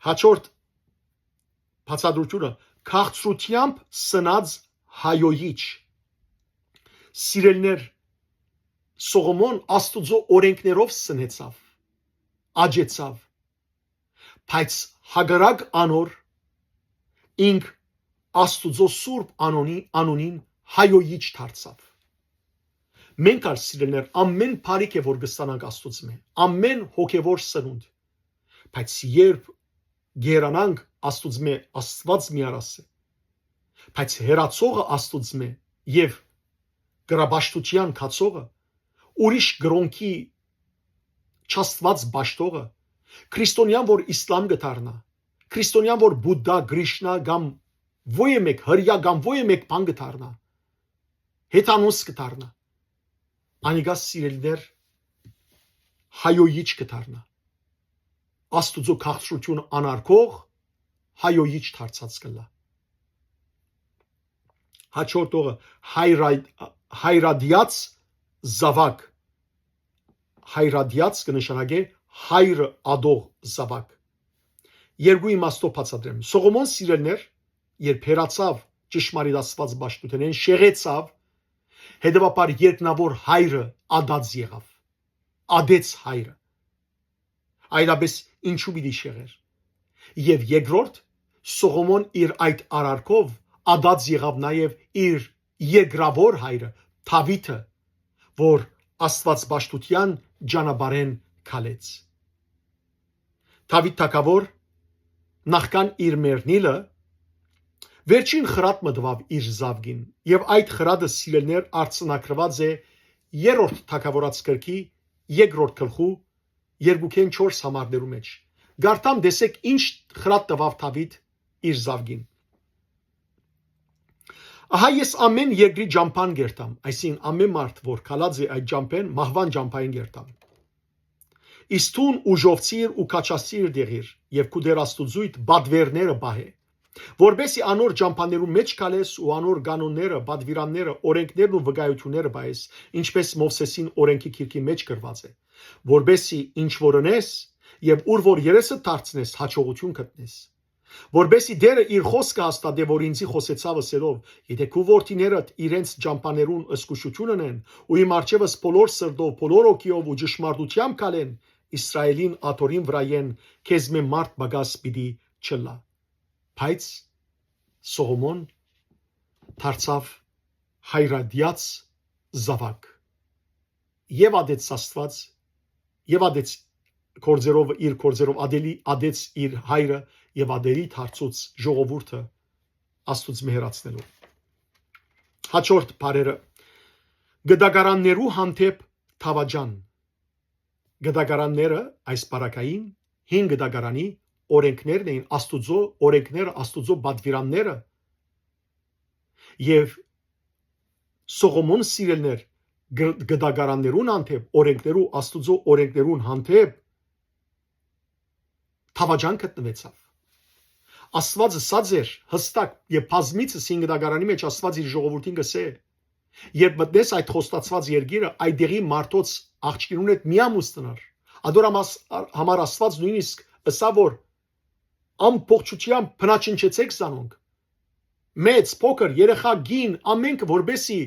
հաջորդ բացատրությունը քաղցրությամբ սնած հայոյիչ սիրելներ Սողոմոն Աստուծո օրենքներով սնեցավ աջեցավ բայց հագարակ անոր ինք Աստուծո սուրբ անոնին հայոյիչ դարձավ մենք ալ սիրելներ ամեն բարիք է որ կստանանք Աստուծմե ամեն հոգևոր սնունդ բայց երբ գերանանք Աստուծմե Աստված միարաս է բայց հերացողը Աստուծմե եւ գրաբաշտության կացողը ուրիշ գրոնքի չաստված բաշտողը քրիստոնյան որ իսլամ գտարնա քրիստոնյան որ բուդդա գրիշնա կամ ոյե մեկ հրյա կամ ոյե մեկ բան գտարնա հետանոս գտարնա անիգաս սիրելներ հայոյիչ գտարնա Աստուծո քաղցրություն անարգող հայոյիչ դարձած կլա հաջորդողը հայրադիաց զավակ հայրադիաց կնշանակե հայրը ադող զավակ երկու իմաստով բացատրեմ Սողոմոն սիրելներ երբ հերացավ ճշմարիտ Աստված բաշտութենեն շեղեցավ հետևաբար երկնավոր հայրը ադած եղավ ադեց հայրը այլապես ինչու պիտի շեղեր եւ երկրորդ Սողոմոն իր այդ արարքով ադած եղավ նաեւ իր երկրավոր հայրը Դավիթը որ Աստված բաշտության ջանաբարեն քալեց Դավիթ թագավոր նախքան իր մեռնիլը վերջին խրատ մտավ իր զավգին եւ այդ խրատը սիրելներ արցնակրված է երրորդ թագավորաց գրքի երկրորդ գլխու 2-4 համարներու մեջ գարտամ դեսեք ինչ խրատ տվավ Դավիթ իր զավգին Ահա ես ամեն երկրի ջամփան գերտամ այսին ամեն մարդ որ կալած է այդ ջամփեն մահվան ջամփային գերտամ Իսկ տուն ուժովցիր ու կաչասիր դեղիր եւ քու դեր Աստուծույթ բադվերները բահե որբեսի անոր ջամփաներու մեջ կալես ու անոր կանոնները բադվիրանները օրենքներն ու վկայությունները բայես ինչպես Մովսեսին օրենքի քիրքի մեջ գրված է որբեսի ինչ որոնես եւ ուր որ երեսը դարձնես հաջողություն գտնես որբեսի դերը իր խոսքը հաստատե որ ինձի խոսեցավ ասելով եթե քու որդիներդ իրենց ջամփաներուն ըսկուշություն ունեն ու իմ արջևս բոլոր սրտով բոլոր օքիով ու ճշմարտությամբ կալեն Իսրայելին աթորին վրայեն քեզ մե մարդ բագաս պիտի չլա բայց Սողոմոն դարձավ հայրադիաց զավակ եւ ադեց Աստված եւ ադեց կորձերով իր կորձերով ադեց իր հայրը եւ ադերի դարձուց ժողովուրդը Աստուծո մհերացնելով հաջորդ բարերը գդագարաններու հանդեպ թավաջան գդագարանները այս բարակային 5 գդագարանի օրենքներն էին Աստուծո օրենքները Աստուծո բադվիրանները եւ Սողոմոն սիրելներ գդագարաններուն հանդեպ օրենքներու Աստուծո օրենքներուն հանդեպ թավաջան գտնվեցավ Աստվածը սածեր հստակ եւ բազմիցս 5 գդագարանի մեջ Աստված իր ժողովրդին գսե երբ մտնես այդ խոստացված երկիրը այդ դեղի մարդոց աղջիկներուն հետ միամուստնար ադորամաս համար Աստված նույնիսկ ըսա որ ամփոփչությամբ փնաչնչեցեք զանոնք մեծ փոքր երեխա գին ամենքը որբեսի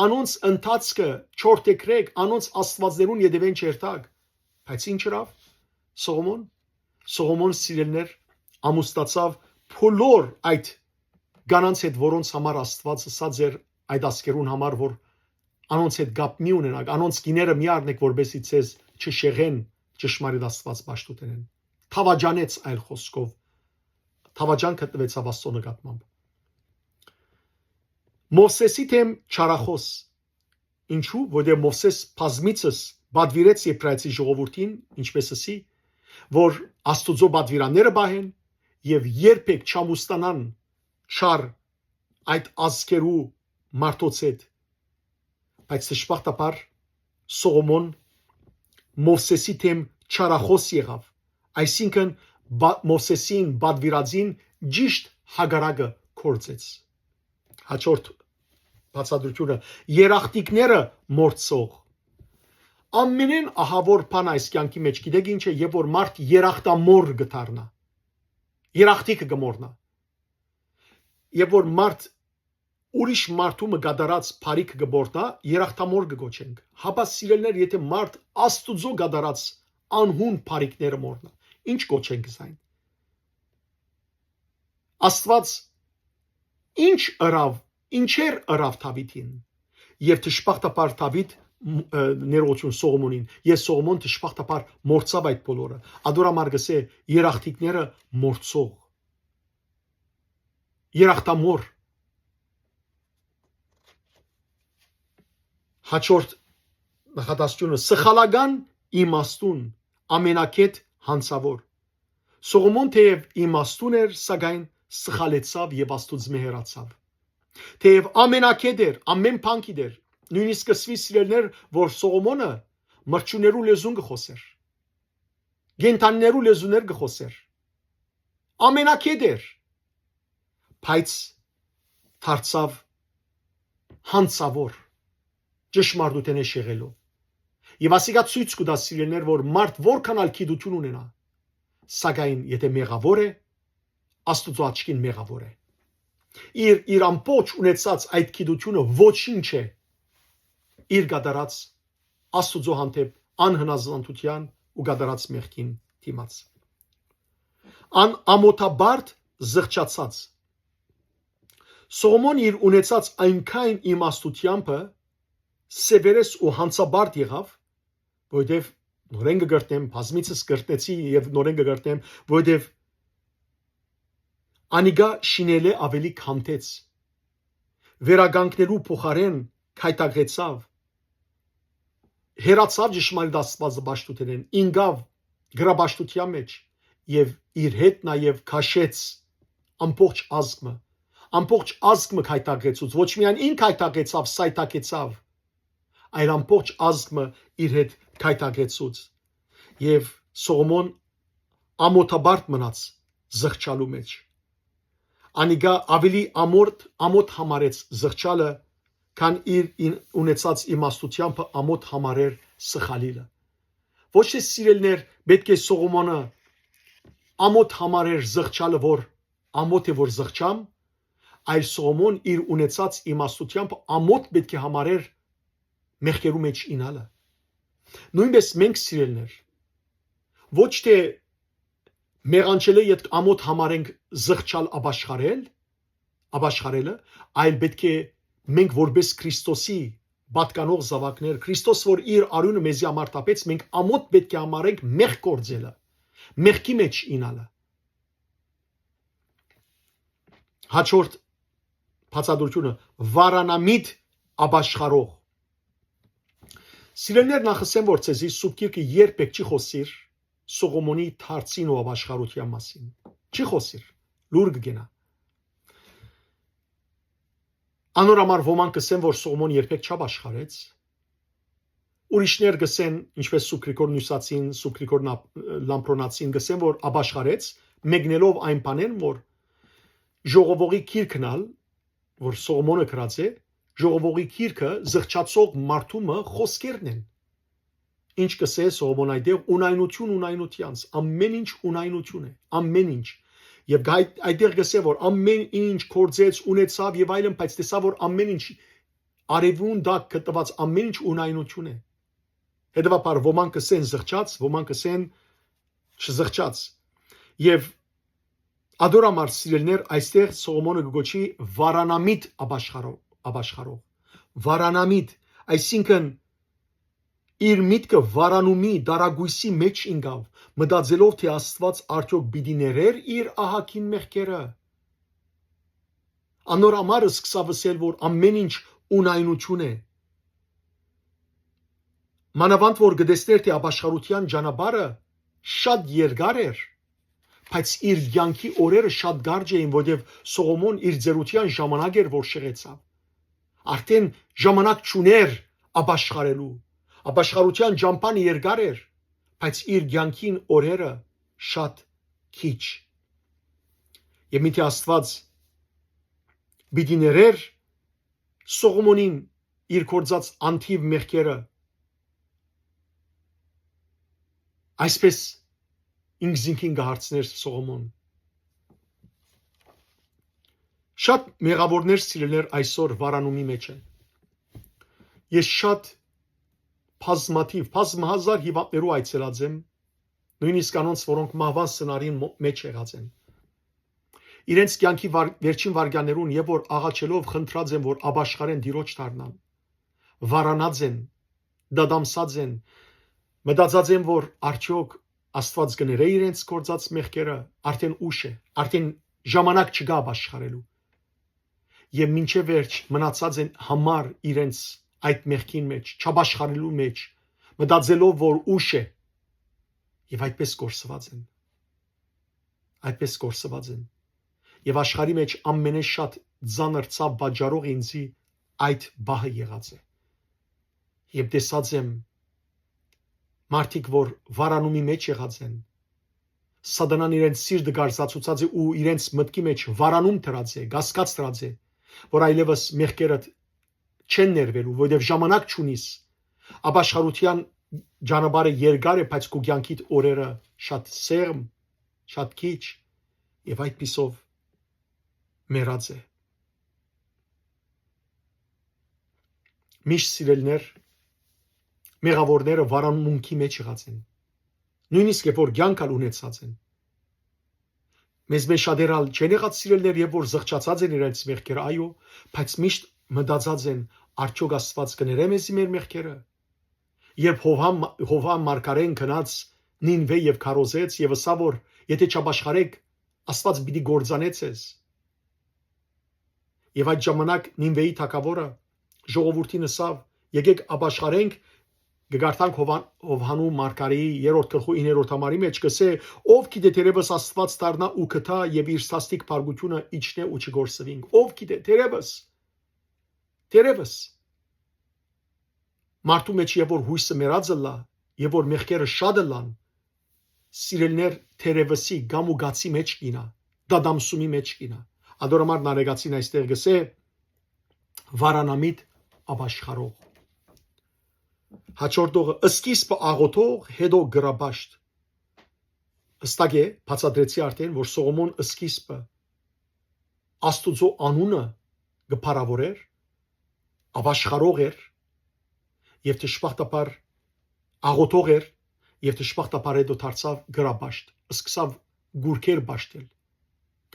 անոնց ընթացքը չորտեքրեք, անոնց աստվածներուն յետևեն չերթակ։ Բայց ինչ հրավ Սողոմոն սիրելներ ամուսնացավ փոլոր այդ կանանց հետ, որոնց համար Աստված ասած էր այդ ասկերուն համար, որ անոնց հետ գապ մի ունենաք, անոնց գիները մի առնեք, որբեսի ցեզ չշեղեն, ճշմարիտ Աստված պաշտուտենեն։ Թավաջանեց այլ խոսքով, թավաջան գտնվեցավ Աստծո նկատմամբ։ Մովսեսի թեմ չարախոս, ինչու, որտեղ Մովսես բազմիցս բադվիրեց Եբրայեցի ժողովրդին, ինչպես ասի, որ Աստուծո բադվիրանները բահեն եւ երբեք չամուսնանան չար այդ ազգերու մարդոց հետ։ Բայց դժբախտաբար Սողոմոն Մովսեսի թեմ չարախոս եղավ, այսինքն Մովսեսին բադվիրածին ճիշտ հագարակը կործեց։ Հաջորդ բացատրությունը երախտիկները մորցող ամենեն ահավոր բան այս կյանքի մեջ գիտեք ինչ է, երբ որ մարդ երախտամոր գտարնա, երախտիկը գմորնա, երբ որ մարդ ուրիշ մարդու գդարած բարիք գբորնա, երախտամոր գոչենք։ Հապա սիրելներ, եթե մարդ Աստուծո գդարած անհուն բարիքները մորնա, ինչ գոչենք զայն։ Աստված ինչ ըրավ, ինչեր ըրավ Դավիթին, եւ դժբախտաբար Դավիթ ներողություն Սողոմոնին, ես Սողոմոն դժբախտաբար մորցավ այդ բոլորը։ Ադորամար գսե երախտիկները մորցող, երախտամոր։ Հաջորդ նախադասությունը սխալական իմաստուն ամենակետ հանցավոր։ Սողոմոն թեև իմաստուն էր, սակայն սխալեցավ եւ Աստուծո մեղրացավ։ Թեև ամենակետ էր, ամեն բան գիտեր, նույնիսկ սկսվի սիրելներ, որ Սողոմոնը մրջուներու լեզուն գխոսեր, գենտաններու լեզուներ գխոսեր, ամենակետ էր, բայց դարձավ հանցավոր, ճշմարտութենը շեղելով։ Եվ ասիկա ցույց կտա սիրելներ, որ մարդ որքան ալ գիտություն ունենա, սակայն եթե մեղավոր է, Աստուծո աչքին մեղավոր է։ Իր ամբողջ ունեցած այդ գիտությունը ոչինչ է իր գդարած Աստուծո հանդեպ անհնազանդության ու գդարած մեղքին դիմաց։ Ամոթաբարդ զղջացած Սողոմոն իր ունեցած այնքան իմաստությամբ սևերես ու հանցաբարդ եղավ, որովհետև նորեն կգրտեմ, բազմիցս գրտնեցի եւ նորեն կգրտեմ, որովհետև անիգա շինել է ավելի քանթեց, վերագանքներու փոխարեն քայտակեցավ, հերացավ ճշմարիտ Աստվածը պաշտուտենեն, ինգավ գրաբաշտության մեջ եւ իր հետ նաեւ քաշեց ամբողջ ազգը քայտակեցուց, ոչ միայն ինքը քայտակեցավ, սայտակեցավ, այլ ամբողջ ազգը իր հետ քայտակեցուց եւ Սողոմոն ամոթաբարդ մնաց զղջալու մեջ։ Անիգա ավելի ամոթ համարեց զղջալը, քան իր ունեցած իմաստությամբ ամոթ համարեր սխալիլը։ Ոչ թե սիրելներ պետք է Սողոմոնը ամոթ համարեր զղջալը, որ ամոթ է որ զղջամ, այլ Սողոմոն իր ունեցած իմաստությամբ ամոթ պետք է համարեր մեղքերու մեջ ինալը։ Նույնպես մենք սիրելներ ոչ թե մեղանչելը իդ ամոթ համարենք զղջալ աբաշխարելը, այլ պետք է մենք որպես Քրիստոսի պատկանող զավակներ, Քրիստոս որ իր արյունը մեզի համար տապեց, մենք ամոթ պետք է համարենք մեղք գործելը, մեղքի մեջ ինալը։ Հաջորդ բացատրությունը վարանամիտ աբաշխարող։ Սիրելներ, նախսեմ որ ցեզի Սուրբ Գիրքը երբեք չի խոսիր Սողոմոնի թարցին ու աբաշխարության մասին։ Չի խոսիր, լուր կգնա։ Անորամար ոմանք կսեն, որ Սողոմոն երբեք չաբաշխարեց։ Ուրիշներ կսեն, ինչպես Սուրբ Գրիգոր Նյուսացին, Սուրբ Գրիգոր Լամպրոնացին կսեն, որ աբաշխարեց, մեկնելով այն բանեն, որ ժողովողի քիրքնալ, որ Սողոմոնը գրած է, ժողովողի քիրքը զղջացող մարդումը խոսքերն են։ Ինչ կսե Սողոմոն այդեղ ունայնությանց, ամեն ինչ ունայնություն է, ամեն ինչ։ Եվ այդեղ կսե որ ամեն ինչ կործեց, ունեցավ եւ այլն, բայց տեսա որ ամեն ինչ արևուն դակ գտված ամեն ինչ ունայնություն է։ Հետևաբար ոմանք կսեն զղջաց, ոմանք կսեն չզղջաց։ Եվ ադորամար սիրելներ, այստեղ Սողոմոնը գոչի վարանամիտ աբաշխարող։ Վարանամիտ, այսինքն իր միտքը վարանումի դարագույսի մեջ ինգավ, մտածելով թե Աստված արդյոք պիտի ներեր իր ահագին մեղքերը։ Անոր համար սկսավ ասել, որ ամեն ինչ ունայնություն է։ Մանավանդ որ գտեսներ թե աբաշխարության ճանապարհը շատ երկար էր, բայց իր կյանքի օրերը շատ կարճ էին, որտեղ Սողոմոն իր ծերության ժամանակ էր, որ շեղեցավ։ Արդեն ժամանակ չուներ աբաշխարելու։ Աբաշխարության ճամփան երկար էր, բայց իր կյանքին օրերը շատ քիչ։ Եվ միթե Աստված պիտի ներեր Սողոմոնին իր կործած անթիվ մեղքերը, այսպես ինքզինքին կհարցներ Սողոմոն։ Շատ մեղավորներ սիրելներ այսօր վարանումի մեջ են։ Ես շատ բազմահազար հիվանդներու այցելած եմ, նույնիսկ անոնց, որոնք մահվան սնարին մեջ եղած են։ Իրենց կյանքի վերջին վարքյաններուն եւ որ աղաչելով խնդրած են, որ աբաշխարեն Տիրոջ դառնան, վարանած են, դադամսած են, մտածած են, որ արդյոք Աստված կներե իրենց կործած մեղքերը, արդեն ուշ է, արդեն ժամանակ չկա աբաշխարելու։ Եվ մինչև վերջ մնացած են համար իրենց այդ մեղքին մեջ, չաբաշխարելու մեջ, մտածելով, որ ուշ է, եւ այդպես կորսված են։ Այդպես կորսված են։ Եվ աշխարհի մեջ ամենաշատ ծանր ցավ բաժարող ինձի այդ բահը եղած է։ Եվ տեսած եմ մարդիկ, որ վարանումի մեջ եղած են, Սատանան իրենց սիրտը գարզացուցած է ու իրենց մտքի մեջ վարանում դրած է, գասկած դրած է, որ այլևս մեղքերդ չեն ներվելու, որովհետև ժամանակ չունիս։ Աբաշխարության ճանապարհը երկար է, բայց քո կյանքիդ օրերը շատ սերմ, շատ քիչ, եւ այդպիսով մեռած է։ Միշտ սիրելներ, մեղավորները վարանումքի մեջ եղած են, նույնիսկ երբ որ կյանքալ ունեցած են։ Մեզ մեջ շատեր չեն եղած սիրելներ, երբ որ զղջացած են իրենց մեղքերը, այո, բայց միշտ մտածած են, արդյոք Աստված կներե մեզի մեր մեղքերը։ Երբ Հովհան մարգարեն գնաց Նինվե եւ քարոզեց եւ ասավ, որ եթե չաբաշխարեք, Աստված պիտի գործանե ձեզ։ Եվ այդ ժամանակ Նինվեի թագավորը ժողովրդին ասավ, եկեք աբաշխարենք, գգարտանք Հովհանու մարգարեի 3-րդ գլխու 9-րդ համարի մեջ կսե, ով գիտե թերևս Աստված դառնա ու կթա եւ իր սաստիկ բարգությունը իջնե ու չգործվինք։ Ով գիտե թերևս մարդու մեջ եւ որ հույսը մեռածը լա, եւ որ մեղքերը շատը լան, սիրելներ թերևսի գամ ու գացի մեջ կինա, դադամսումի մեջ կինա։ Ադորամար նարեգացին այստեղ գսե վարանամիտ աբաշխարող։ Հաջորդողը սկիզբը աղոթող, հետո գրաբաշտ։ Ըստակ է, բացատրեցի արդեն, որ Սողոմոն սկիզբը Աստուծո անունը գփարավորեր, աբաշխարող էր եւ դժբախտաբար աղոթող էր եւ դժբախտաբար հետո դարձավ գրաբաշտ, սկսավ գուրքեր բաշտել։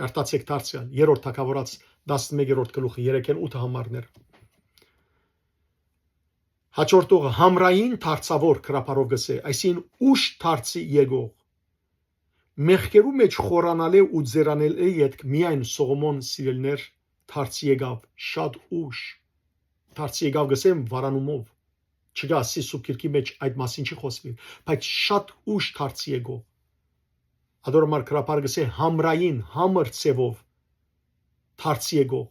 Կարտացեք դարձյալ 3-րդ թագավորաց 11-րդ գլուխը 3-8 համարներ։ Հաջորդողը համրային դարձավոր քրապարով գսե, այսին ուշ դարձի եկող։ Մեղքերու մեջ խորանալե ու ձերանելե յետք միայն Սողոմոն սիրելներ դարձի եկավ շատ ուշ։ Դարձի եկավ գսեմ վարանումով։ Չկա Սիսուփ մեջ այդ մասին չի խոսվի, բայց շատ ուշ դարձի եկող։ Ադորմար քրապար գսե համրային համր ցևով դարձի եկող։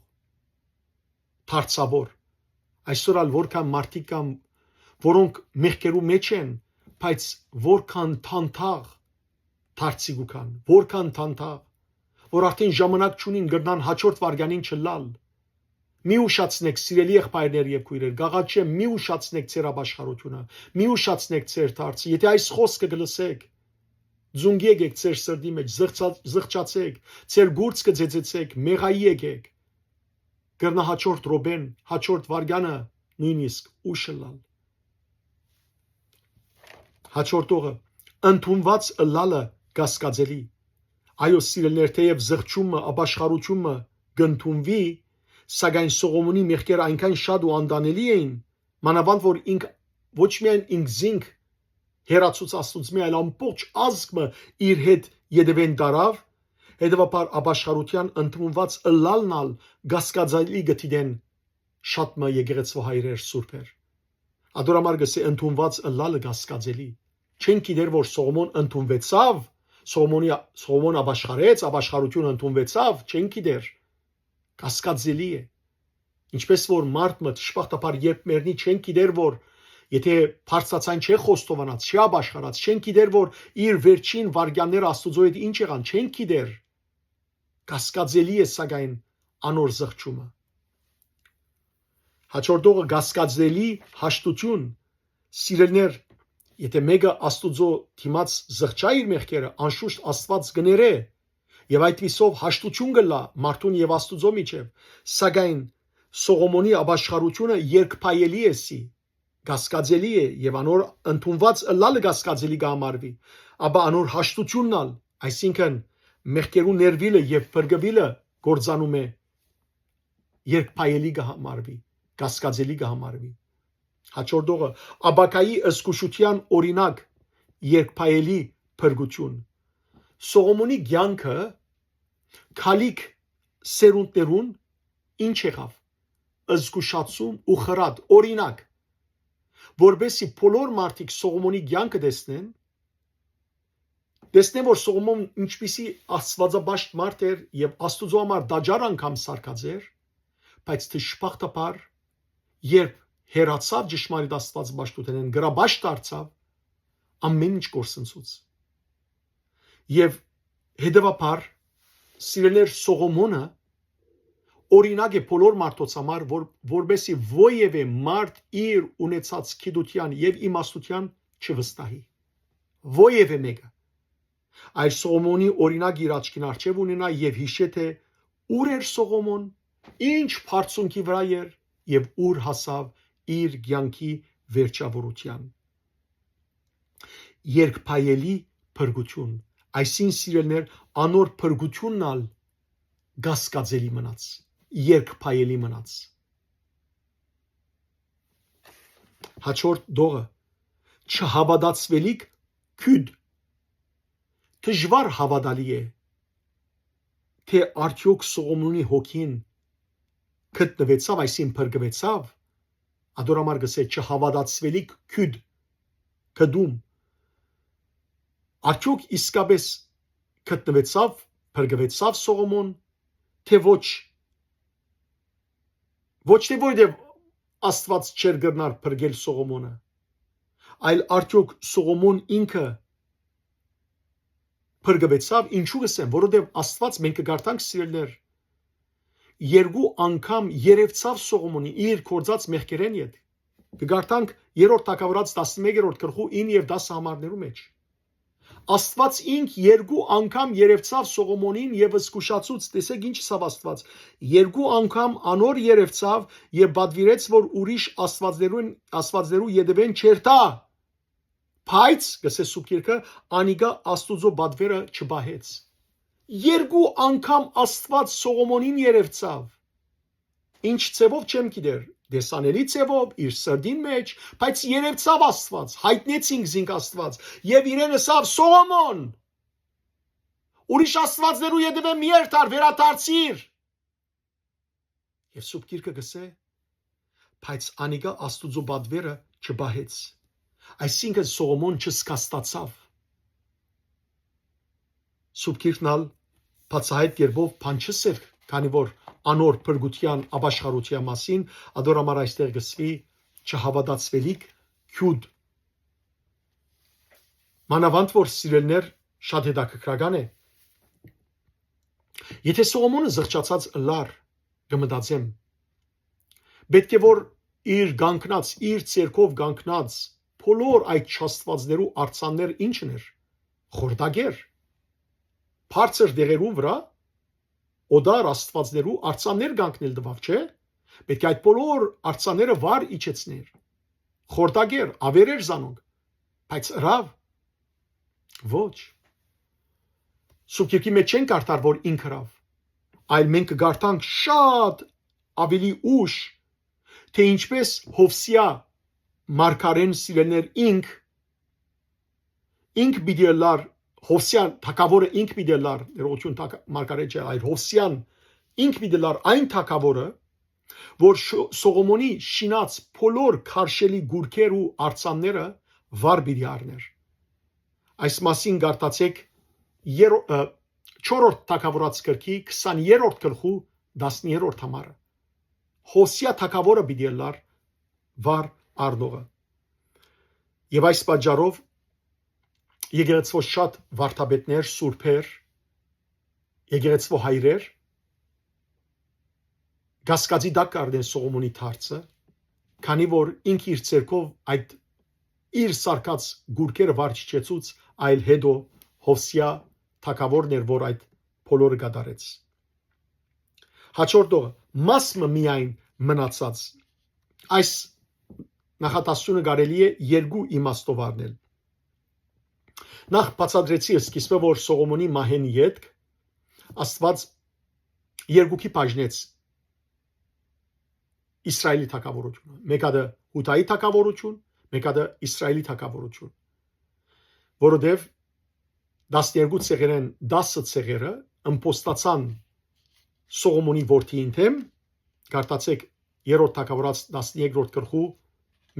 Դարձավոր այսօր ալ որքան մարդիկ կան, որոնք մեղքերու մեջ են, բայց որքան թանթաղ դարձի գուքան, որքան թանթաղ, որ արդեն ժամանակ չունին գրնան հաջորդ վարյանին չլալ։ Մի ուշացնեք սիրելի եղբայրներ եւ քույրեր, գաղաչեմ, մի ուշացնեք ձեր աբաշխարությունը, մի ուշացնեք ձեր դարձի, եթե այս խոսքը գլսեք, ձունգ եկեք ձեր սրտի մեջ, զղջացեք, ձեր գուրծքը ձեծեցեք, մեղայի եկեք։ Գրնա հաջորդ ռոբեն, հաջորդ վարյանը նույնիսկ ուշը լալ։ Հաջորդողը ընդունված ըլլալը կասկածելի։ Այո, սիրելներ, թեև զղջումը, ապաշխարությունը գընդունվի, սակայն Սողոմոնի մեղքերը այնքան շատ ու անդանելի էին, մանավանդ որ ինք ոչ միայն ինքզինք հերացուց Աստծո, այլ ամբողջ ազգը իր հետ յետևեն դարավ, հետևաբար ապաշխարության ընդունված ըլլալնալ կասկածելի գտիդեն շատ մը եկեղեցու հայրեր սուրբեր։ Ադորամար գսե ընդունված ըլլալը կասկածելի։ Չեն գիտեր որ Սողոմոն ընդունվեցավ, Սողոմոն ապաշխարեց, ապաշխարությունը ընդունվեցավ, չեն գիտեր։ Կասկածելի է։ Ինչպես որ մարդը ճշմարտաբար երբ մեռնի չեն գիտեր որ եթե բարձրացան չէ խոստովանած, չի ապաշխարած, չեն գիտեր որ իր վերջին վարքյանները Աստծո հետ ինչ եղան, չեն գիտեր։ Կասկածելի է սակայն անոր զղջումը։ Հաջորդողը կասկածելի հաշտություն, սիրելներ, եթե մեկը Աստծո դիմաց զղջա իր մեղքերը, անշուշտ Աստված կներե եւ այդպիսով հաշտություն կլա մարդուն եւ Աստծո միջեւ, սակայն Սողոմոնի ապաշխարությունը երկփայելի է սի, կասկածելի է եւ անոր ընդունված ըլլալը կասկածելի կհամարվի, ապա անոր հաշտությունն ալ, այսինքն մեղքերու ներվիլը եւ բրգվիլը գործանում է երկփայելի կհամարվի, կասկածելի կհամարվի։ Հաջորդողը Աբակայի ըսկուշության օրինակ երկփայելի փրկություն։ Սողոմոնի կյանքը քալիք սերունդներուն ինչ եղավ, ըսկուշացում ու խրատ օրինակ, որբեսի բոլոր մարդիկ Սողոմոնի կյանքը տեսնեն, որ Սողոմոն ինչպիսի աստվածաբաշտ մարդ էր եւ Աստծո համար դաջար անգամ սարկած էր, բայց դժբախտաբար երբ հերացավ ճշմարիտ աստվածաբաշտութենեն, գրաբաշտ դարձավ, ամեն ինչ կորսնցուց։ Եվ հետևաբար սիրելեր Սողոմոնը օրինակ է բոլոր մարդոց համար, որբեսի ովևէ մարդ իր ունեցած գիտության եւ իմաստության չվստահի։ Ովևէ մեկը։ Այս Սողոմոնի օրինակ իր աչքին առջև ունենա եւ հիշե թե ուր էր Սողոմոն, ինչ բարձունքի վրա էր եւ ուր հասավ իր կյանքի վերջավորության։ Երկփայելի փրկություն, այսին սիրելներ, անոր փրկությունն ալ կասկածելի մնաց, երկփայելի մնաց։ Հաջորդ դողը չհավատացվելիք քյուդ դժվար հավատալի է թե արդյոք Սողոմոնի հոգին գտնվեցավ, այսին փրկվեցավ, ադորամար գսե չհավատացվելիք քյուդ կդում արդյոք իսկապես գտնվեցավ, փրկվեցավ Սողոմոն, թե ոչ թե որովհետև Աստված չեր գնար փրկել Սողոմոնը, այլ արդյոք Սողոմոն ինքը փրկվեցավ, ինչու գսեմ, որովհետև Աստված մենք կգարտանք սիրելներ, երկու անգամ երևցավ Սողոմոնի իր կործած մեղքերեն հետ։ Կգարտանք 3-րդ Թագավորաց 11-րդ գլխու 9 եւ 10 համարներու մեջ։ Աստված ինք երկու անգամ երևցավ Սողոմոնին եւ զգուշացուց, տեսեք ինչ ասավ Աստված, երկու անգամ անոր երևցավ եւ բադվիրեց, որ ուրիշ աստվածներու յետևեն չերտա, բայց գսե Սուբկիրքը անիգա Աստուծո բադվերը չբահեց։ Երկու անգամ Աստված Սողոմոնին երևցավ։ Ինչ ցևով չեմ գիտեր, դեսանելի ցևով իր սրդին մեջ, բայց երևցավ Աստված, հայտնեցինք զինք Աստված եւ իրեն ասավ Սողոմոն, ուրիշ աստվածներու յետևե մի երթար վերադարձիր։ Եվ Սուբկիրքը գսե, բայց անիգա Աստուծո բադվերը չբահեց, այսինքն Սողոմոն չսկաստացավ։ Սուբկիրքն ալ բացահայտ կերպով բան չսեր, քանի որ անոր փրկության ապաշխարության մասին ադորամար այստեղ գսվի չհավատացվելիք քյուդ։ Մանավանդ որ սիրելներ շատ հետաքրքրական է։ Եթե Սողոմոնը զղջացած լար կմտածեմ, պետք է որ իր գանկնած, իր ցերկով գանկնած բոլոր այդ չաստվածներու արցաններ ինչն էր, խորտագեր, բարձր դեղերու վրա օդար աստվածներու արցաններ գանկնել դվավ, չէ՞։ Պետք է այդ բոլոր արձանները վար իջեցներ, խորտագեր, ավերեր զանոնք, բայց հրավ ոչ։ Սուրբ Գիրքի մեջ չեն կարդար, որ ինք հրավ, այլ մենք կգարտանք շատ ավելի ուշ, թե ինչպես Հովսիա մարգարեն սիրելներ ինք պիտի լար Հովսյան թագավորը ինք պիտի լար ներողություն մարգարե չէ, այլ Հովսյան ինք պիտի լար այն թագավորը, որ Սողոմոնի շինած բոլոր քարշելի գուրքեր ու արձանները վար պիտի առներ։ Այս մասին գարտացեք 4-րդ թագավորաց գրքի 20-րդ գլխու 10-րդ համարը։ Հովսիա թագավորը պիտի լար վար առնողը։ Եվ այս պատճառով եկեղեցվո շատ վարդապետներ, սուրբեր, եկեղեցվո հայրեր գասկածի դակ կառնեն Սողոմոնի թարցը, քանի որ ինք իր ցերկով այդ իր սարկած գուրքերը վար չիջեցուց, այլ հետո Հովսիա թագավորն էր, որ այդ բոլորը կատարեց։ Հաջորդողը մասը միայն մնացած այս նախատասությունը կարելի է երկու իմաստով առնել։ Նախ բացատրեցի սկիզբը, որ Սողոմոնի մահենի ետք Աստված երկուքի բաժնեց Իսրայելի թագավորությունը։ Մեկը Հուդայի թագավորություն, մեկը Իսրայելի թագավորություն։ Որովհետև 12 ցեղերեն 10 ցեղերը ըմպոստացան Սողոմոնի որդիին թեմ, գարտացեք 3-րդ թագավորաց 13-րդ գլխու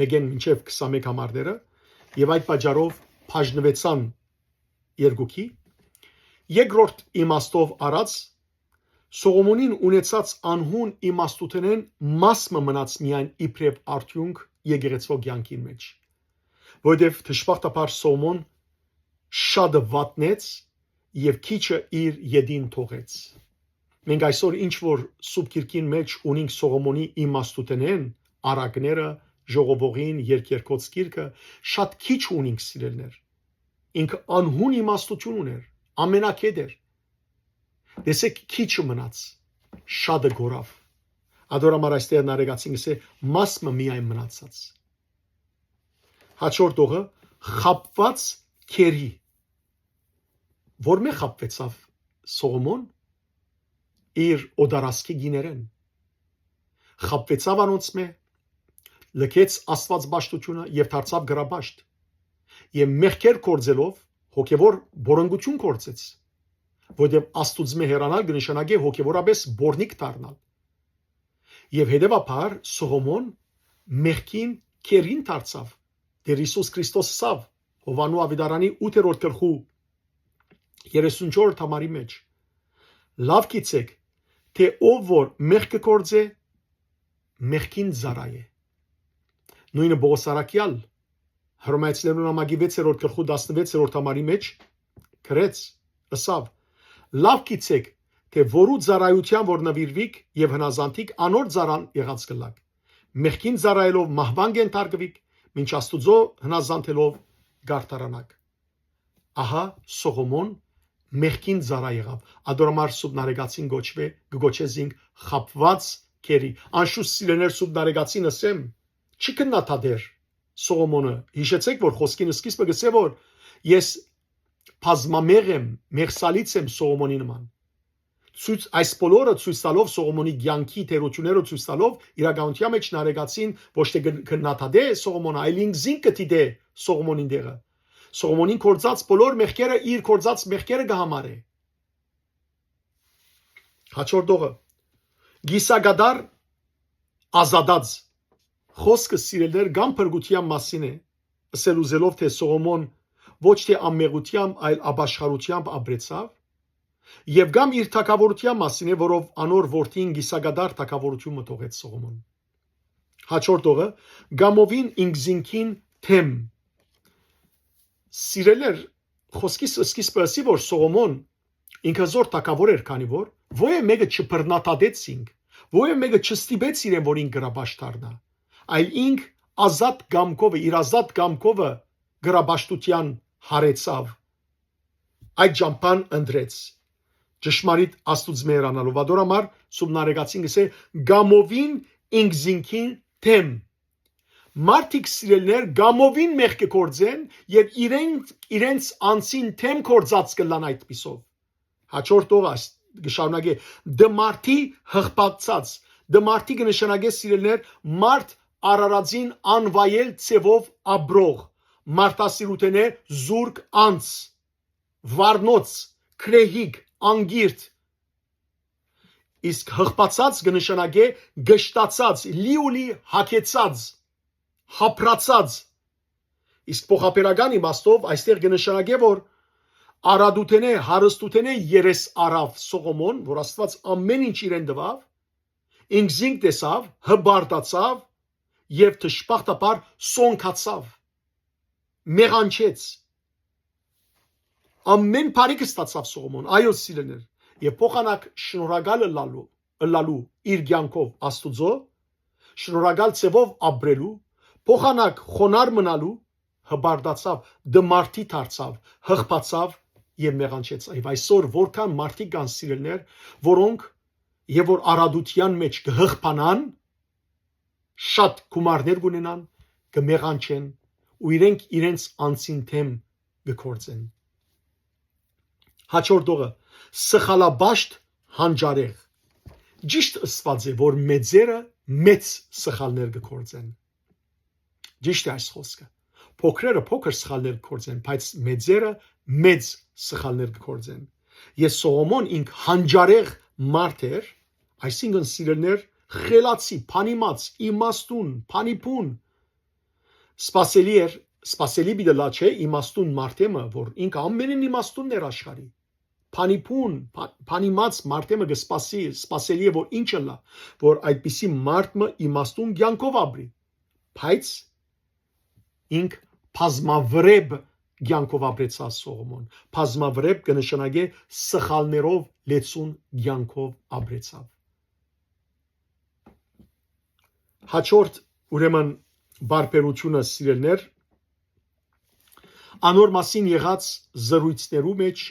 1-ին մինչև 21 համարները, եւ այդ պատճառով բաժնվեցան երկուքի։ Երկրորդ իմաստով առած Սողոմոնին ունեցած անհուն իմաստութենեն մասը մնաց միայն իբրև արդյունք եկեղեցվո կյանքի մեջ, որովհետև դժբախտաբար Սողոմոն շատ վատնեց եւ քիչը իր յետին թողեց։ Մենք այսօր ինչ որ Սուրբ Գիրքին մեջ ունենք Սողոմոնի իմաստութենեն արակները, ժողովողին, երկերկոց գիրքը, շատ քիչ ունենք սիրելներ։ Ինքը անհուն իմաստություն ուներ, ամենակետ էր։ Դեսեք քիչը մնաց, շատը գորավ։ Ադորամար այստեղ նարեգացին գսե մասը միայն մնացած։ Հաջորդողը խապված քերի։ Որմե խապվեցավ Սողոմոն իր օդարասկի գիներեն։ Խապվեցավ անոնցմե, լքեց Աստված բաշտությունը եւ դարձավ գրաբաշտ։ Եվ մեղքեր կործելով հոգևոր բորանգություն կործեց, որովհետև Աստուծմե հեռանալ կնշանակե հոգևորապես բորնիկ դառնալ։ Եվ հետևաբար Սողոմոն մեղքին քերին դարձավ, դեր Հիսուս Քրիստոս սավ Հովանու Ավիդարանի 8-րդ գլխու 34 համարի մեջ։ Լավ գիտեք, թե ով որ մեղքը կործե, մեղքին զարայ է։ Նույնը Պողոս Արաքյալ Հռոմեացիներուն ամագի 6-րդ գլխու 16-րդ համարի մեջ գրեց, ասավ. լավ գիտեք, թե որու զարայության որ նվիրվիկ եւ հնազանդիկ անոր զարան եղած գլակ։ Մեղքին զարայելով մահվան կենթարկվիկ, մինչ Աստուծո հնազանդելով գարտարանակ։ Ահա Սողոմոն մեղքին զարա եղավ։ Ադորամար Սուրբ Նարեգացին գոչվեցինք խապված քերի։ Անշուշտ սիրելներ Սուրբ Նարեգացին ասեմ, չի կնաթադեր Սողոմոնը։ Հիշեցեք, որ խոսքին սկիզբը գսե որ ես բազմամեղ եմ, մեղսալից եմ Սողոմոնի նման։ Այս բոլորը ցույց տալով Սողոմոնի ցանկի թերությունները ցույց տալով իրականության մեջ նարեգացին ոչ թե կնաթադե Սողոմոնը, այլ ինքզին կտիդե Սողոմոնին դերը։ Սողոմոնին կործած բոլոր մեղքերը իր կործած մեղքերը կհամարե։ Հաջորդողը Գիսագադար ազատած խոսքը սիրելներ կամ փրկության մասին է, ասել ուզելով թե Սողոմոն ոչ թե ամմեղությամբ, այլ ապաշխարությամբ ապրեցավ, եւ կամ իր թագավորության մասին է, որով անոր որդին Գիսագադար թագավորություն մտողեց Սողոմոն։ Հաջորդողը գամովին ինքզինքին թեմ սիրելեր խոսքիս սկիզբը ասի որ Սողոմոն ինքը զոր թագավոր էր, քանի որ ո՞ե մեկը չբռնատադեցինք, ո՞ե մեկը չստիպեց իրեն որ ինքը գրաբաշտ դառնա, այլ ինք ազատ գամքով իր ազատ գամքով գրաբաշտության հարեցավ, այդ ճամփան ընդրեց ճշմարիտ Աստուծո մերանալով։ Ադորամար Սուրբ Նարեգացին գսե գամովին ինքզինքին թեմ մարդիկ սիրելներ գամովին մեղ կգործեն եւ իրենց անցին թեմ կործած կլան այդ պիսով հաջորդ օր գշարունակե դմարտի հղբացած դմարտի կնշանակե սիրելներ մարդ արարածին անվայել ցևով աբրող մարտասիրութենե զուրկ անց վառնոց քրեհիկ անգիրտ իսկ հղբացած կնշանակե գշտացած լիուլի հակեցած հապրացած իսկ փոխապերական իմաստով այստեղ կնշանակե որ արադութենե հարստութենե երես արավ Սողոմոն որ Աստված ամեն ինչ իրեն տվավ ինքզինք տեսավ հբարտացավ եւ թշպախտապար սոնքացավ մեղանչեց ամեն բարիք ստացավ Սողոմոն այո սիրելներ եւ փոխանակ շնորհակալ լալու իր կյանքով Աստուծո շնորհակալ ցևով ապրելու փոխանակ խոնար մնալու հբարտացավ դմարտի դարձավ հղբացավ եւ մեղանչեց այ այսօր որքան մարդիկ կան սիրելներ որոնք եւ որ արադության մեջ կհղբանան շատ գումարներ կունենան կմեղանչեն ու իրենց անցին թեմ կգործեն հաջորդողը սխալաբաշտ հանջարեղ ճիշտ ըստված է որ մեծերը մեծ սխալներ կգործեն ճիշտ է այս խոսքը փոքրերը փոքր սխալներ կգործեն բայց մեծերը մեծ սխալներ կգործեն ես Սողոմոն ինք հանջարեղ մարդ էր այսինքն սիրելներ խելացի փանիմաց իմաստուն փանիփուն սпасելի էր սпасելի բիդլա չէ իմաստուն մարդեմը որ ինք ամենին իմաստունն էր աշխարհի փանիփուն փանիմաց մարդեմը սпасելի է որ ինչը լա որ այդպիսի մարդը իմաստուն կյանքով ապրի բայց ինք բազմավրեպ կյանքով ապրեցած Սողոմոն բազմավրեպ կնշանակե սխալներով լեցուն կյանքով ապրեցավ հաջորդ ուրեմն բարբերությունը սիրելներ անոր մասին եղած զրույցներու մեջ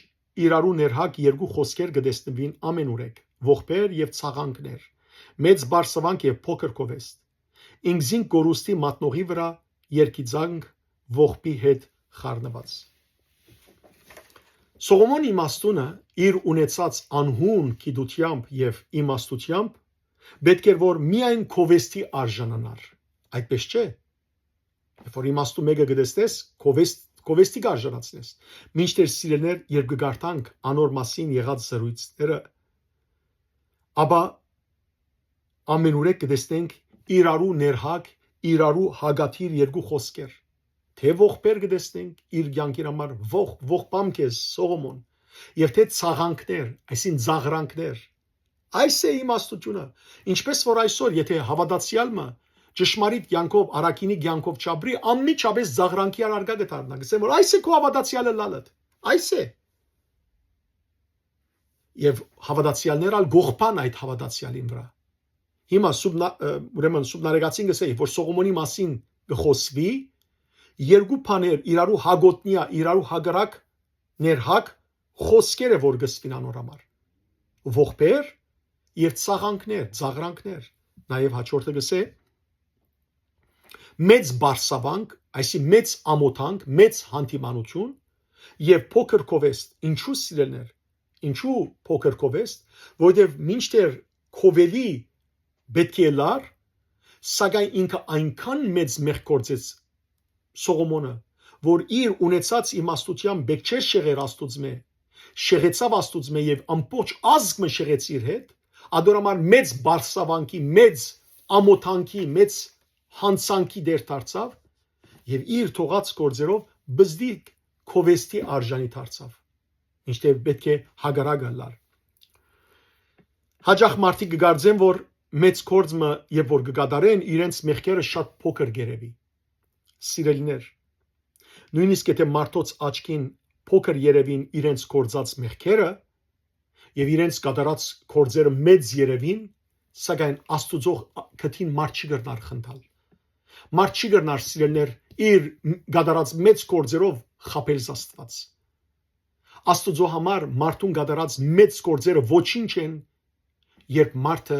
իրարու ներհակ երկու խոսքեր կտեսնվին ամենուրեք ողբեր եւ ցաղանքներ մեծ բարսավանք եւ փոքր կովեստ ինքզին կորուստի մատնողի վրա երկիծանք ողբի հետ խառնված Սողոմոն իմաստունը իր ունեցած անհուն գիտությամբ եւ իմաստությամբ պետք է որ միայն կովեստի արժանանար այդպես չէ որ իմաստու մեկը գտես կովեստի արժանացնես մինչդեռ սիրելներ երբ կգարտանք անոր մասին եղած զրույցները ապա ամենուրեք կտեսնենք իրարու ներհակ իրարու հագաթիր երկու խոսքեր թե ողբեր կտեսնենք իր կյանքի համար ողբամ քեզ Սողոմոն եւ թե ցաղանքներ այսին զաղրանքներ այս է իմաստությունը ինչպես որ այսօր եթե հավատացյալը ճշմարիտ կյանքով արաքինի կյանքով չապրի անմիջապես զաղրանքի առարկա կդառնա գսեմ որ այս է քո հավատացյալը լալդ այս է եւ հավատացյալներ ալ գողփան այդ հավատացյալին վրա հիմա ուրեմն սուբնարեգացին գսեի որ Սողոմոնի մասին գխոսվի երկու բաներ իրարու հագոտնիա իրարու հագրակ ներհակ խոսքերը որ գսվին անոր համար ողբեր եւ ցաղանքներ զաղրանքներ նաեւ հաջորդը գսե մեծ բարսավանք այսի մեծ ամոթանք մեծ հանդիմանություն եւ փոքր կովեստ ինչու սիրելներ ինչու փոքր կովեստ որովհետեւ մինչդեռ կովելի պետք է լար սակայն ինքը այնքան մեծ մեղ գործեց Սողոմոնը որ իր ունեցած իմաստությամբ բեք չէ շեղեր Աստուծմե շեղեցավ Աստուծմե եւ ամբողջ ազգը շեղեց իր հետ ադորամար մեծ բարսավանքի մեծ ամոթանքի մեծ հանցանքի դեր դարձավ եւ իր թողած գործերով բզդիկ կովեստի արժանի դարձավ ինչտեղ պետք է հագարակ լար հաջախ մարդիկ կգարձեն որ մեծ կորձը երբ որ կգադարեն իրենց մեղքերը շատ փոքր գերեվի սիրելիներ նույնիսկ եթե մարդոց աչքին փոքր երևին իրենց կործած մեղքերը եւ իրենց կատարած կործերը մեծ երևին սակայն Աստուծո քթին մարդ չի գտնար խնդալ մարդ չի գտնար սիրելներ իր կատարած մեծ կործերով խապել Աստված Աստուծո համար մարդուն կատարած մեծ կործերը ոչինչ են երբ մարդը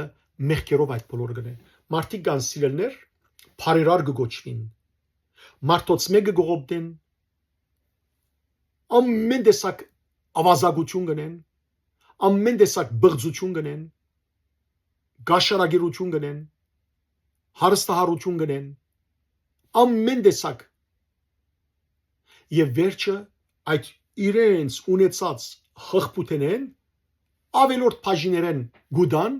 մեղքերով այդ բոլորը գնե մարդիկ կան սիրելներ բարերար կգոչվին մարդոց մեկը գողոպտեն ամեն տեսակ ավազագություն գնեն ամեն տեսակ բղձություն գնեն գաշարագիրություն գնեն հարստահարություն գնեն ամեն տեսակ եւ վերջը այդ իրենց ունեցած խխպուտենեն ավելորդ բաժիներեն գուդան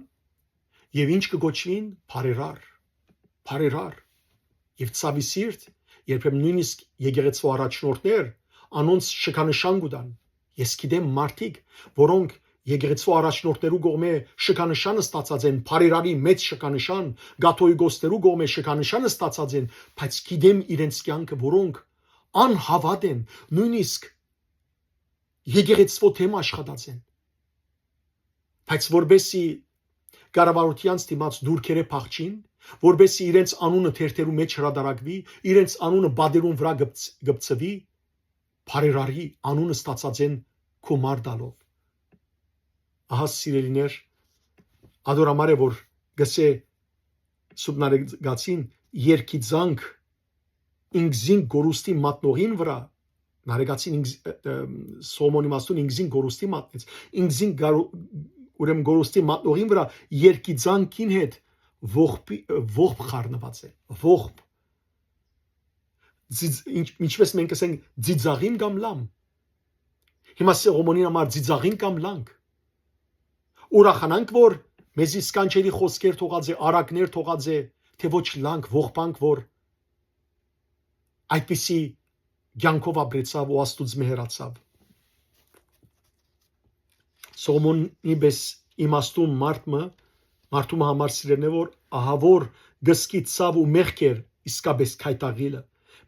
եւ ինչ կգոչվին բարերար եւ ցավի սիրտ երբեմն նույնիսկ եկեղեցու առաջնորդներ անոնց շքանշան գուդան ես գիտեմ մարդիկ որոնք եկեղեցու առաջնորդներու կողմէ շքանշանը ստացած են բարերարի մեծ շքանշան գաթողիկոսներու կողմէ շքանշանը ստացած են բայց գիտեմ իրենց կյանքը որոնք անհավատ են նույնիսկ եկեղեցու թեմ աշխատած են բայց որբեսի կառավարությանց դիմաց դուրքերը փախչին որբեսի իրենց անունը թերթերու մեջ հրադարակվի իրենց անունը բادرուն վրա գծվի բարերարի անունը ստացած են կոմար դալով ահա սիրելիներ ադորամար է որ գսե սուբնարեգացին երկիծանք ինքզին գորուստի մատնողին վրա նարեգացին սոմոնի մաստուն ինքզին գորուստի մատնեց ինքզին ուրեմն գորուստի մատնողին վրա երկիծանքին հետ ողբ խառնված է ողբ ինչպես մենք ասենք ձիձաղին կամ լամ հիմա սողոմոնին համար ձիձաղին կամ լանք ուրախանանք որ մեզի սկանչերի խոսքեր թողած է արակներ թողած է թե ոչ լանք ողբանք որ այդպիսի ցանկով ապրեցավ ու աստուծո մեհրացավ Սողոմոնի պես իմաստուն մարդու համար սիրելն է որ ահա որ գսկի ցավ ու մեղքեր իսկապես քայտաղիլը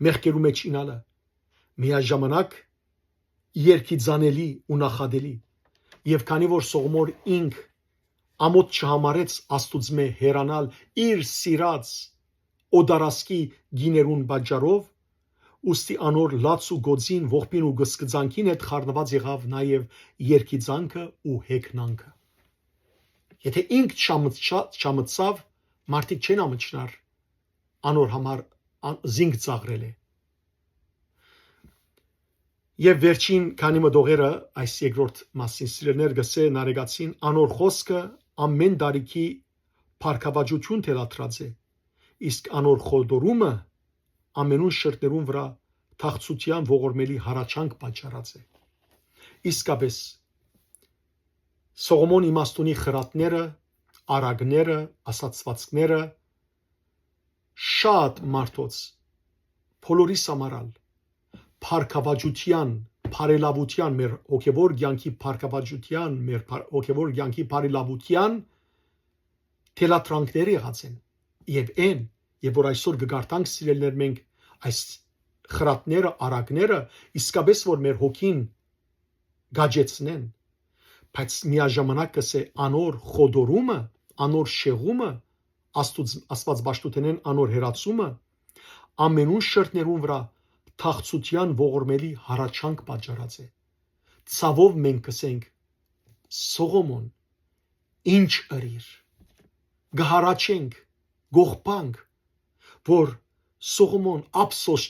մեղքերու մեջ ինալը միաժամանակ երկիծանելի ու նախադելի եւ քանի որ Սողոմոն ինք ամոթ չհամարեց աստուծո հերանալ իր սիրած օդարասկի գիներուն բաժարով ուստի անոր լաց ու գոձին ողբին ու գսկծանքին հետ խառնված եղավ նաև երկիծանքը ու հեքնանքը եթե ինք չամծավ մարդիկ չեն ամճնար անոր համար զինք ծաղրել է եւ վերջին քանի մտողերը այս երկրորդ մասին սիրելներ գսե նարեգացին անոր խոսքը ամեն դարիքի փառքավաճություն թելադրած է իսկ անոր խոդորումը ամենուն շրտերուն վրա թախծության ողորմելի հարաճանք պատճառած է իսկապես Սողոմոն իմաստունի խրատները արագները ասացվածքները շատ մարդոց փոլորի սամարալ փառքավաճության բարելավության մեր հոգևոր կյանքի փառքավաճության մեր հոգևոր կյանքի բարելավության թելատրանքներ եղած են եւ այն եւ որ այսօր կգարտանք սիրելներ մենք այս խրատները արագները իսկապես որ մեր հոգին գաջեցնեն բայց միաժամանակ կսե անոր խոդորումը անոր շեղումը աստված բաշտութենեն անոր հերացումը ամենուն շրտներուն վրա թախծության ողորմելի հարաճանք պատճառած է ցավով մենք կսենք Սողոմոն ինչ ըրիր գահարաչենք գողբանք որ Սողոմոն ափսոս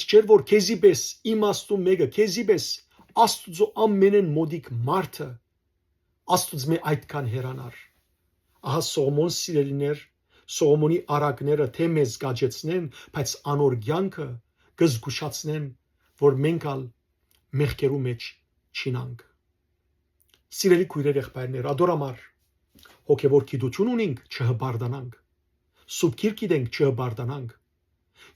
չէր որ քեզի պես իմաստու մեկը քեզի պես աստուծո ամենեն մոդիկ մարդը աստուծո այդքան հերանար ահա Սողոմոն սիրելիներ Սողոմոնի արակները թե մեզ գաջեցնեն բայց անոր կյանքը կզգուշացնեն որ մենք ալ մեղքերու մեջ չինանք սիրելի քույրեր եղբայրներ ադորամար հոգևոր գիտություն ունենք չհբարդանանք սուբ գիրք գիտենք չհբարդանանք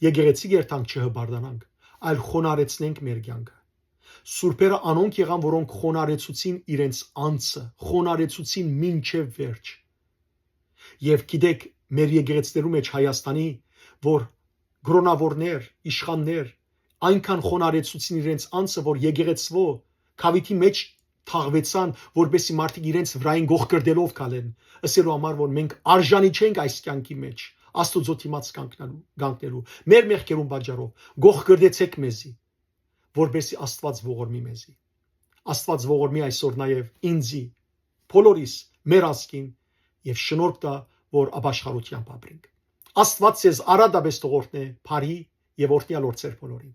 եկեղեցի գերտանք չհբարդանանք այլ խոնարեցնենք մեր կյանքը սուրբերը անոնք եղան որոնք խոնարեցուցին իրենց անձը խոնարեցուցին մինչև վերջ եւ գիտեք մեր եկեղեցիներու մեջ Հայաստանի որ գրոնավորներ իշխաններ այնքան խոնարեցուցին իրենց անձը որ եկեղեցվո քավիթի մեջ թաղվեցան որբեսի մարդիկ իրենց վրային գողկրդելով կալեն ասելու համար որ մենք արժանի չենք այս կյանքի մեջ աստուծո դիմաց կանգնելու մեր մեղքերուն պատճառով գողկրդեցեք մեզի որբեսի աստված ողորմի մեզի աստված ողորմի այսօր նաև ինձի բոլորիս մեր ազգին եւ շնորհք տա որ ապաշխարությամբ ապրենք։ Աստված ձեզ արադաբես տողորտնե, բարի եւ օրհնյալ օրցեր բոլորին։